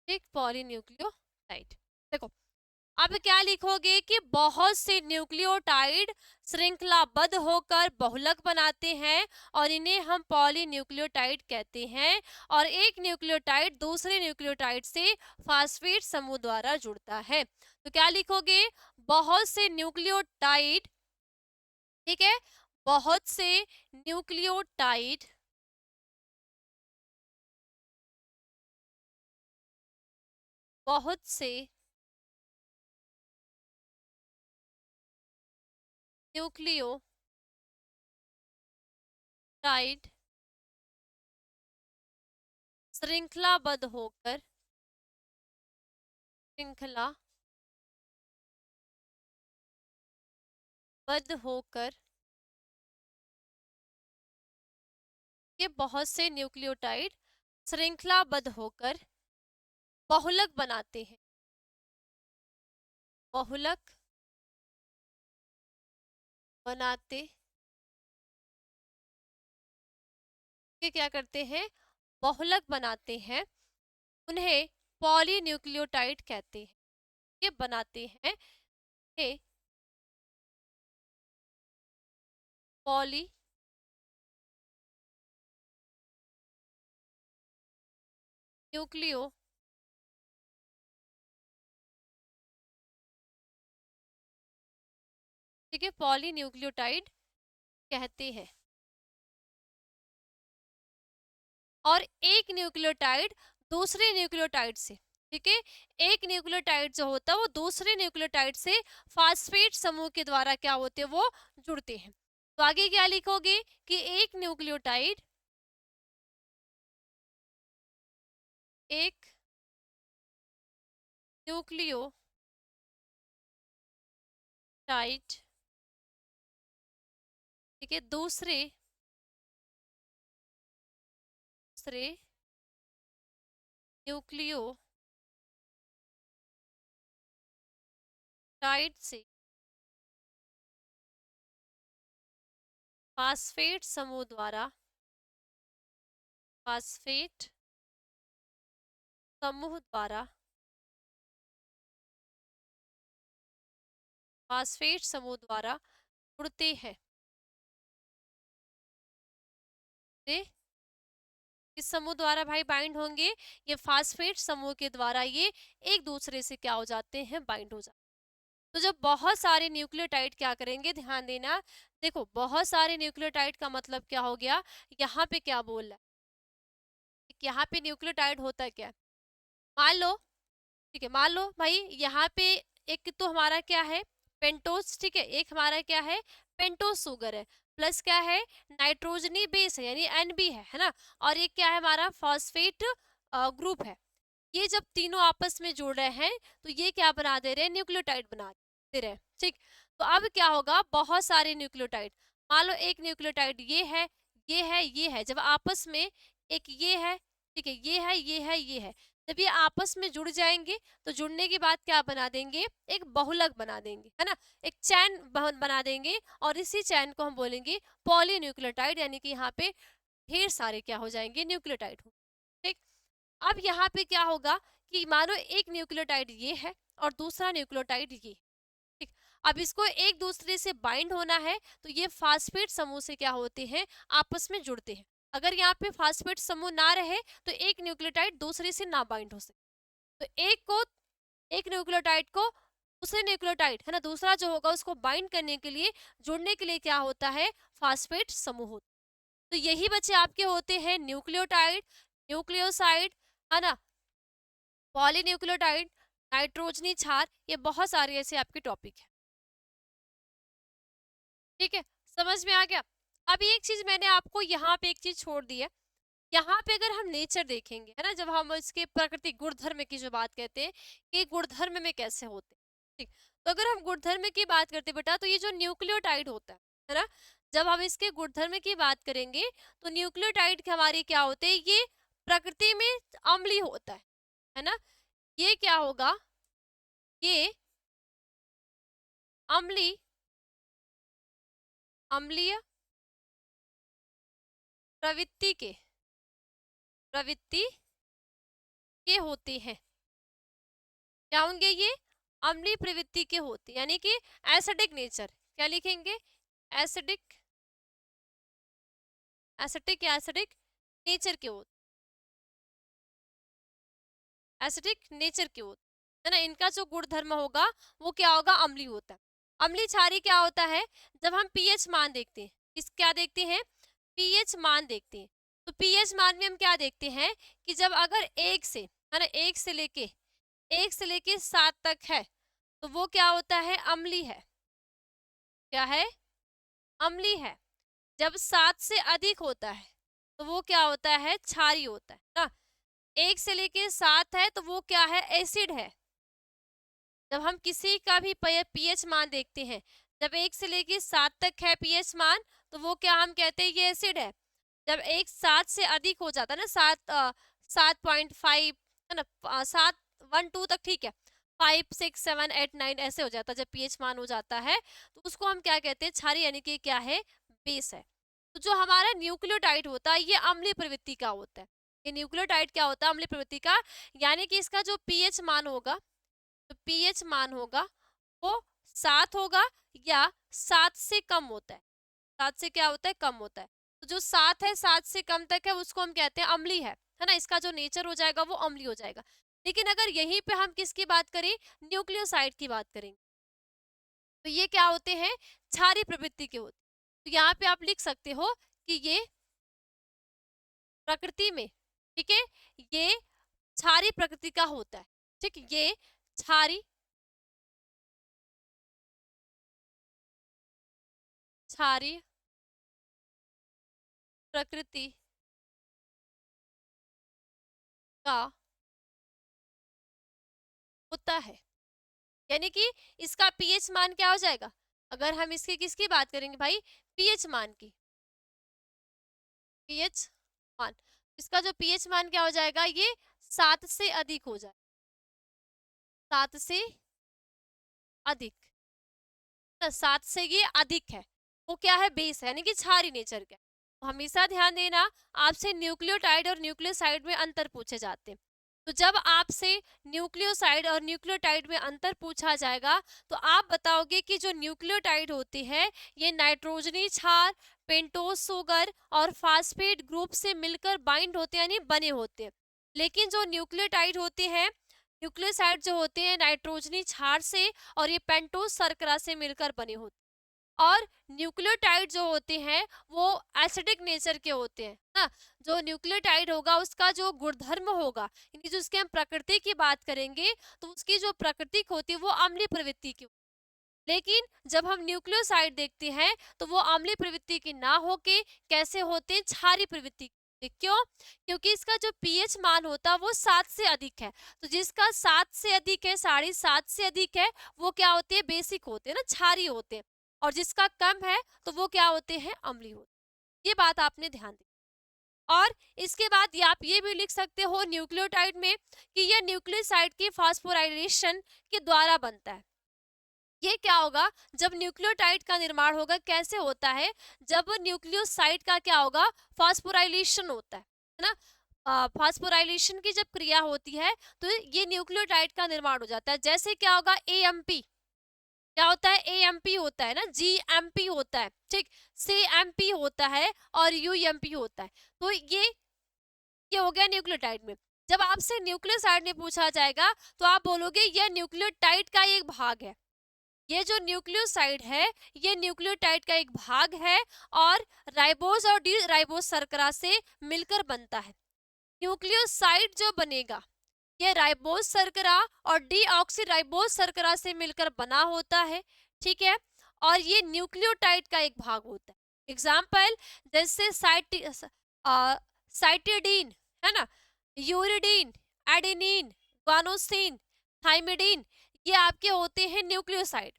ठीक, पॉलीन्यूक्लियोटाइड। देखो अब क्या लिखोगे कि बहुत से न्यूक्लियोटाइड श्रृंखलाबद्ध होकर बहुलक बनाते हैं, और इन्हें हम पॉलीन्यूक्लियोटाइड कहते हैं। और एक न्यूक्लियोटाइड दूसरे न्यूक्लियोटाइड से फास्फेट समूह द्वारा जुड़ता है। तो क्या लिखोगे, बहुत से न्यूक्लियोटाइड, ठीक है, बहुत से न्यूक्लियोटाइड, बहुत से न्यूक्लियोटाइड श्रृंखलाबद्ध होकर, श्रृंखलाबद्ध होकर, ये बहुत से न्यूक्लियोटाइड श्रृंखलाबद्ध होकर बहुलक बनाते हैं, बहुलक बनाते, ये क्या करते हैं, बहुलक बनाते हैं, उन्हें पॉलीन्यूक्लियोटाइड कहते हैं। ये बनाते हैं, ये पॉली न्यूक्लियो ठीक है, पॉलीन्यूक्लियोटाइड कहते हैं। और एक न्यूक्लियोटाइड दूसरे न्यूक्लियोटाइड से, ठीक है, एक न्यूक्लियोटाइड जो होता है वो दूसरे न्यूक्लियोटाइड से फास्फेट समूह के द्वारा क्या होते हैं, वो जुड़ते हैं। तो आगे क्या लिखोगे कि एक न्यूक्लियोटाइड, एक न्यूक्लियोटाइड ठीक है दूसरे दूसरे न्यूक्लियोटाइड से फास्फेट समूह द्वारा फास्फेट समूह द्वारा फास्फेट समूह द्वारा जुड़ते हैं। ये किस समूह द्वारा भाई बाइंड होंगे? ये फास्फेट समूह के द्वारा ये एक दूसरे से क्या हो जाते हैं? बाइंड हो जाते हैं। तो जब बहुत सारे न्यूक्लियोटाइड क्या करेंगे, ध्यान देना, देखो बहुत सारे न्यूक्लियोटाइड का मतलब क्या हो गया, यहाँ पे क्या बोल रहा है, यहाँ पे न्यूक्लियोटाइड होता है क्या, मान लो, ठीक है, मान लो भाई यहाँ पे एक तो हमारा क्या है, पेंटोस, ठीक है, एक हमारा क्या है, पेंटोस शुगर है, प्लस क्या है, नाइट्रोजनी बेस है यानी एनबी है ना, और एक क्या है हमारा फॉस्फेट ग्रुप है। ये जब तीनों आपस में जुड़ रहे हैं तो ये क्या बना दे रहे हैं, न्यूक्लियोटाइड बना दे रहे हैं। ठीक, तो अब क्या होगा, बहुत सारे न्यूक्लियोटाइड, मान लो एक न्यूक्लियोटाइड ये है, ये है, ये है, जब आपस में एक ये है, ठीक है, ये है, ये है, ये है, जब ये आपस में जुड़ जाएंगे तो जुड़ने के बाद क्या बना देंगे, एक बहुलक बना देंगे, है ना, एक चैन बना देंगे, और इसी चैन को हम बोलेंगे पॉलीन्यूक्लियोटाइड, यानी कि यहाँ पे ढेर सारे क्या हो जाएंगे, न्यूक्लियोटाइड हो। ठीक, अब यहाँ पे क्या होगा कि मानो एक न्यूक्लियोटाइड ये है और दूसरा न्यूक्लियोटाइड ये, ठीक, अब इसको एक दूसरे से बाइंड होना है तो ये फास्फेट समूह से क्या होते हैं, आपस में जुड़ते हैं। अगर यहाँ पे फास्फेट समूह ना रहे तो एक न्यूक्लियोटाइड दूसरे से ना बाइंड हो सके, तो एक न्यूक्लियोटाइड को दूसरे न्यूक्लियोटाइड है ना, दूसरा जो होगा उसको बाइंड करने के लिए, जुड़ने के लिए क्या होता है, फास्फेट समूह होता है। तो यही बच्चे आपके होते हैं न्यूक्लियोटाइड, न्यूक्लियोसाइड, है ना, पॉलीन्यूक्लियोटाइड, नाइट्रोजनी क्षार, ये बहुत सारे ऐसे आपके टॉपिक है। ठीक है, समझ में आ गया। अभी एक चीज मैंने आपको यहाँ पे एक चीज छोड़ दी है, यहाँ पे अगर हम नेचर देखेंगे, है ना, जब हम इसके प्राकृतिक गुणधर्म की जो बात कहते हैं कि गुणधर्म में कैसे होते हैं, ठीक, तो अगर हम गुणधर्म की बात करते बेटा, तो ये जो न्यूक्लियोटाइड होता है ना, जब हम इसके गुणधर्म की बात करेंगे तो न्यूक्लियोटाइड के हमारे क्या होते हैं, ये प्रकृति में अम्लीय होता है ना, ये क्या होगा, ये अम्लीय अम्लीय प्रवृत्ति के प्रवृत्ति के होते हैं। क्या होंगे ये, अम्लीय प्रवृत्ति के होते, यानी कि एसिडिक नेचर, क्या लिखेंगे, एसिडिक, एसिडिक या एसिडिक नेचर के होते, एसिडिक नेचर के होते, है ना, इनका जो गुणधर्म होगा वो क्या होगा, अम्लीय होता है। अम्लीय क्षारीय क्या होता है, जब हम पीएच मान देखते हैं, इस क्या देखते हैं, पीएच मान देखते हैं, तो पीएच मान में हम क्या देखते हैं कि जब अगर एक से, है ना, एक से लेके 7 तक है तो वो क्या होता है, अम्लीय है, क्या है, अम्लीय है। जब 7 से अधिक होता है तो वो क्या होता है, क्षारीय होता है ना, 1 से लेके 7 है तो वो क्या है, एसिड है। जब हम किसी का भी पीएच मान देखते हैं, जब 1 से लेके 7 तक है पीएच मान, तो वो क्या हम कहते हैं, ये एसिड है। जब एक 7 से अधिक हो जाता है ना, 7.5 है ना, 7 1 2 तक, ठीक है, 5 6 7 8 9 ऐसे हो जाता है, जब पीएच मान हो जाता है तो उसको हम क्या कहते हैं, क्षारीय, यानी कि क्या है, बेस है। तो जो हमारा न्यूक्लियोटाइड होता है ये अम्लीय प्रवृत्ति का होता है, ये न्यूक्लियोटाइड क्या होता है, अम्लीय प्रवृत्ति का, यानी कि इसका जो पीएच मान होगा, तो पीएच मान होगा वो 7 होगा या 7 से कम होता है, 7 से क्या होता है, कम होता है। तो जो 7 है, 7 से कम तक है, उसको हम कहते हैं अम्लीय है ना, इसका जो नेचर हो जाएगा वो अम्लीय हो जाएगा। लेकिन अगर यहीं पे हम किसकी बात करें, न्यूक्लियोसाइड की बात करें, तो ये क्या होते हैं, क्षारीय प्रवृत्ति के होते हैं। तो यहाँ पे आप लिख सकते हो कि ये प्रकृति में, ठीक है, ये क्षारीय प्रकृति का होता है, ठीक, ये क्षारीय क्षारीय प्रकृति का होता है। यानी कि इसका पीएच मान क्या हो जाएगा, अगर हम इसकी किसकी बात करेंगे भाई, पीएच मान की, पीएच मान, इसका जो पीएच मान क्या हो जाएगा, ये 7 से अधिक हो जाए, 7 से अधिक, 7 से ये अधिक है, वो क्या है, बेस है, यानी कि क्षारीय नेचर का। तो हमेशा ध्यान देना, आपसे न्यूक्लियोटाइड और न्यूक्लियोसाइड में अंतर पूछे जाते हैं। तो जब आपसे न्यूक्लियोसाइड और न्यूक्लियोटाइड में अंतर पूछा जाएगा, तो आप बताओगे कि जो न्यूक्लियोटाइड होती है ये नाइट्रोजनी क्षार, पेंटोस शुगर और फास्फेट ग्रुप से मिलकर बाइंड होते हैं, यानी बने होते हैं। लेकिन जो न्यूक्लियोटाइड होते हैं, न्यूक्लियोसाइड जो होते हैं नाइट्रोजनी क्षार से और ये पेंटोस शर्करा से मिलकर बने होते हैं। और न्यूक्लियोटाइड जो होते हैं वो एसिडिक नेचर के होते हैं ना। जो न्यूक्लियोटाइड होगा उसका जो गुणधर्म होगा, यानी जो उसके हम प्रकृति की बात करेंगे, तो उसकी जो प्रकृति होती है वो अम्लीय प्रवृत्ति की। लेकिन जब हम न्यूक्लियोसाइड देखते हैं तो वो अम्लीय प्रवृत्ति की ना होके कैसे होते हैं, क्षारीय प्रवृत्ति के। क्यों? क्योंकि इसका जो पीएच मान होता है वो 7 से अधिक है। तो जिसका 7 से अधिक है, 7.5 से अधिक है, वो क्या होते हैं, बेसिक होते हैं ना, क्षारीय होते हैं। और जिसका कम है तो वो क्या होते हैं, अम्लीय होते हैं। ये बात आपने ध्यान दी। और इसके बाद ये आप ये भी लिख सकते हो न्यूक्लियोटाइड में कि यह न्यूक्लियोसाइड की फास्फोराइलेशन के द्वारा बनता है। ये क्या होगा, जब न्यूक्लियोटाइड का निर्माण होगा, कैसे होता है, जब न्यूक्लियोसाइड का क्या होगा, फास्फोराइलेशन होता है ना। फास्फोराइलेशन की जब क्रिया होती है तो ये न्यूक्लियोटाइड का निर्माण हो जाता है। जैसे क्या होगा, एएमपी, क्या होता है, एएमपी होता है ना, जीएमपी होता है, ठीक, सीएमपी होता है और यूएमपी होता है। तो ये हो गया न्यूक्लियोटाइड में। जब आपसे न्यूक्लियोसाइड में पूछा जाएगा तो आप बोलोगे यह न्यूक्लियोटाइड का एक भाग है। ये जो न्यूक्लियोसाइड है ये न्यूक्लियोटाइड का एक भाग है और राइबोज और डी राइबोज शर्करा से मिलकर बनता है। न्यूक्लियोसाइड जो बनेगा ये राइबोज शर्करा और डीऑक्सी राइबोज शर्करा से मिलकर बना होता है, ठीक है। और ये न्यूक्लियोटाइड का एक भाग होता है। एग्जाम्पल जैसे साइटिडीन है ना, यूरिडीन, एडेनिन, गुआनोसिन, थाइमिडीन, ये आपके होते हैं न्यूक्लियोसाइड।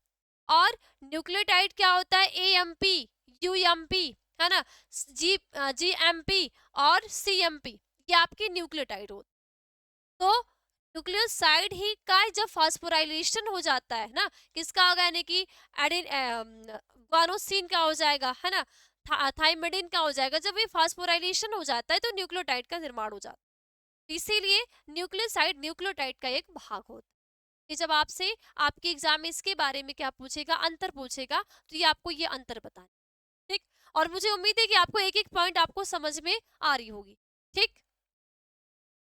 और न्यूक्लियोटाइड क्या होता है, एएमपी, यूएमपी, है ना, जीएमपी और सीएमपी, ये आपके न्यूक्लियोटाइड होते। तो न्यूक्लियोसाइड ही का जब फास्फोराइलेशन हो जाता है ना, किसका होगा, यानी कि एडिन गुआनोसिन का हो जाएगा, है ना, थाइमिडीन का हो जाएगा। जब ये फास्फोराइलेशन हो जाता है तो न्यूक्लियोटाइड का निर्माण हो जाता है। इसीलिए न्यूक्लियोसाइड न्यूक्लियोटाइड का एक भाग होता है। कि जब आपसे आपके एग्जाम में इसके बारे में क्या पूछेगा, अंतर पूछेगा, तो ये आपको ये अंतर बताना, ठीक। और मुझे उम्मीद है कि आपको एक एक पॉइंट आपको समझ में आ रही होगी, ठीक।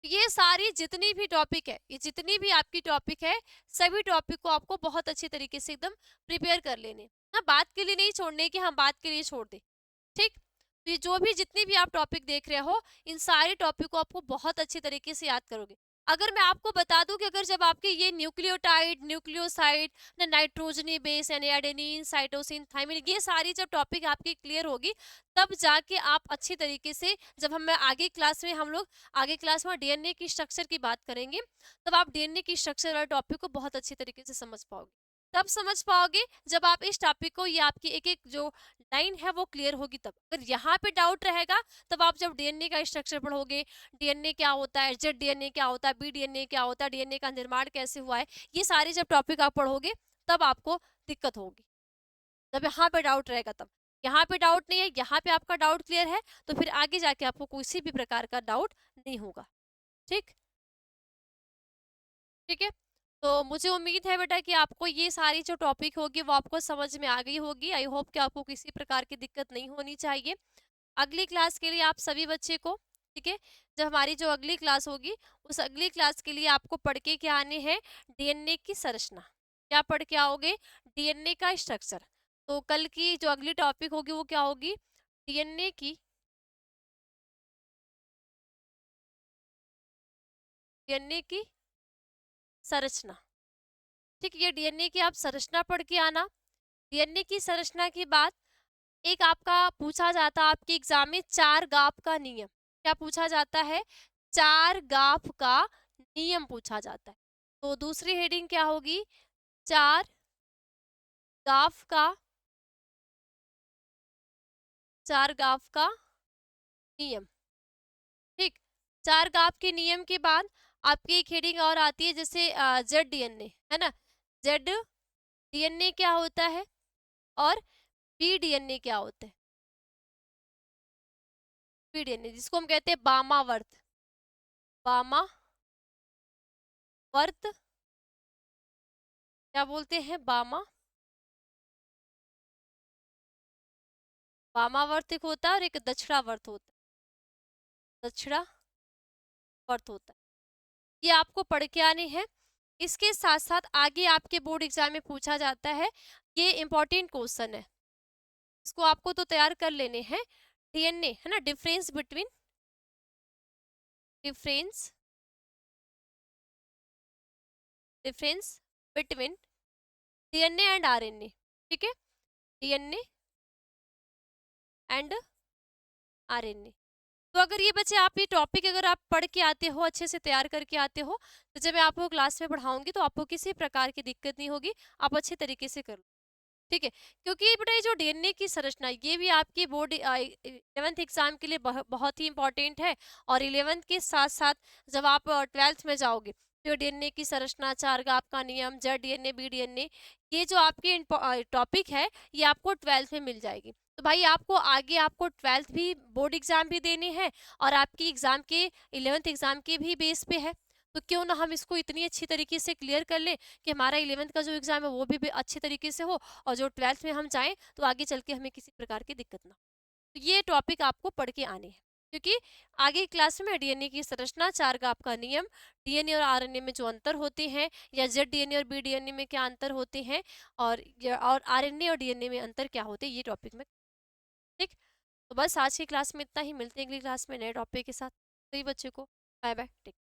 ये सारी जितनी भी टॉपिक है, ये जितनी भी आपकी टॉपिक है, सभी टॉपिक को आपको बहुत अच्छी तरीके से एकदम प्रिपेयर कर लेने, ना बात के लिए नहीं छोड़ने कि हम बात के लिए छोड़ दें, ठीक। तो ये जो भी जितनी भी आप टॉपिक देख रहे हो, इन सारे टॉपिक को आपको बहुत अच्छी तरीके से याद करोगे। अगर मैं आपको बता दूं कि अगर जब आपके ये न्यूक्लियोटाइड, न्यूक्लियोसाइड, नाइट्रोजनी बेस यानी एडेनिन, साइटोसिन, थाइमिन, ये सारी जब टॉपिक आपकी क्लियर होगी, तब जाके आप अच्छी तरीके से, जब हम आगे क्लास में हम लोग आगे क्लास में डीएनए की स्ट्रक्चर की बात करेंगे, तब आप डीएनए की स्ट्रक्चर वाले टॉपिक को बहुत अच्छी तरीके से समझ पाओगे। तब समझ पाओगे जब आप इस टॉपिक को, ये आपकी एक एक जो लाइन है वो क्लियर होगी। तब अगर यहाँ पे डाउट रहेगा, तब आप जब डीएनए का स्ट्रक्चर पढ़ोगे, डीएनए क्या होता है, जेड डीएनए क्या होता है, बी डीएनए क्या होता है, डीएनए का निर्माण कैसे हुआ है, ये सारे जब टॉपिक आप पढ़ोगे तब आपको दिक्कत होगी। जब यहाँ पे डाउट रहेगा तब, यहाँ पे डाउट नहीं है, यहाँ पे आपका डाउट क्लियर है, तो फिर आगे जाके आपको किसी भी प्रकार का डाउट नहीं होगा, ठीक। ठीक है। तो मुझे उम्मीद है बेटा कि आपको ये सारी जो टॉपिक होगी वो आपको समझ में आ गई होगी। आई होप कि आपको किसी प्रकार की दिक्कत नहीं होनी चाहिए। अगली क्लास के लिए आप सभी बच्चे को, ठीक है, जब हमारी जो अगली क्लास होगी, उस अगली क्लास के लिए आपको पढ़ के क्या आने हैं, डीएनए की संरचना। क्या पढ़ के आओगे, डीएनए का स्ट्रक्चर। तो कल की जो अगली टॉपिक होगी वो क्या होगी, डीएनए की, डीएनए की संरचना, ठीक। ये डीएनए की आप संरचना पढ़ के आना। डीएनए की संरचना की बात, एक आपका पूछा जाता है आपके एग्जाम में, चार गाप का नियम। क्या पूछा जाता है, चार गाप का नियम पूछा जाता है। तो दूसरी हेडिंग क्या होगी? चार गाफ का नियम। ठीक, चार गाफ के नियम के बाद आपकी एक हेडिंग और आती है, जैसे जेड डीएनए है ना। जेड डीएनए क्या होता है और बी डीएनए क्या होता है? बी डीएनए जिसको हम कहते हैं बामावर्त, बामावर्त क्या बोलते हैं? बामावर्त एक होता है और एक दक्षिणावर्त होता है, दक्षिणावर्त होता है। ये आपको पढ़ के आने हैं। इसके साथ साथ आगे आपके बोर्ड एग्जाम में पूछा जाता है, ये इंपॉर्टेंट क्वेश्चन है, इसको आपको तो तैयार कर लेने हैं। डीएनए है ना, difference difference between DNA and RNA. ठीक है, डीएनए एंड आरएनए। तो अगर ये बच्चे आप ये टॉपिक अगर आप पढ़ के आते हो, अच्छे से तैयार करके आते हो, तो जब मैं आपको क्लास में पढ़ाऊंगी तो आपको किसी प्रकार की दिक्कत नहीं होगी, आप अच्छे तरीके से कर लो। ठीक है, क्योंकि बेटा ये जो डीएनए की संरचना ये भी आपकी बोर्ड 11th एग्जाम के लिए बहुत ही इंपॉर्टेंट है। और 11th के साथ साथ जब आप 12th में जाओगे तो डीएनए की संरचना, चार गाप का नियम, जेड डीएनए, बी डीएनए, ये जो आपकी टॉपिक है ये आपको 12th में मिल जाएगी। तो भाई आपको आगे आपको 12th भी बोर्ड एग्जाम भी देने हैं और आपकी एग्जाम के 11th एग्जाम के भी बेस पे है। तो क्यों ना हम इसको इतनी अच्छी तरीके से क्लियर कर लें कि हमारा 11th का जो एग्जाम है वो भी अच्छे तरीके से हो, और जो 12th में हम जाएं तो आगे चल के हमें किसी प्रकार की दिक्कत ना हो। तो ये टॉपिक आपको पढ़ के आने हैं, क्योंकि आगे क्लास में डीएनए की संरचना, चार गाप का नियम, डीएनए और आरएनए में जो अंतर होते हैं, या जेड डीएनए और बी डीएनए में क्या अंतर होते हैं, और आरएनए और डीएनए में अंतर क्या होते हैं, ये टॉपिक में। ठीक, तो बस आज की क्लास में इतना ही, मिलते हैं अगली क्लास में नए टॉपिक के साथ। तो ये बच्चे को बाय बाय, टेक।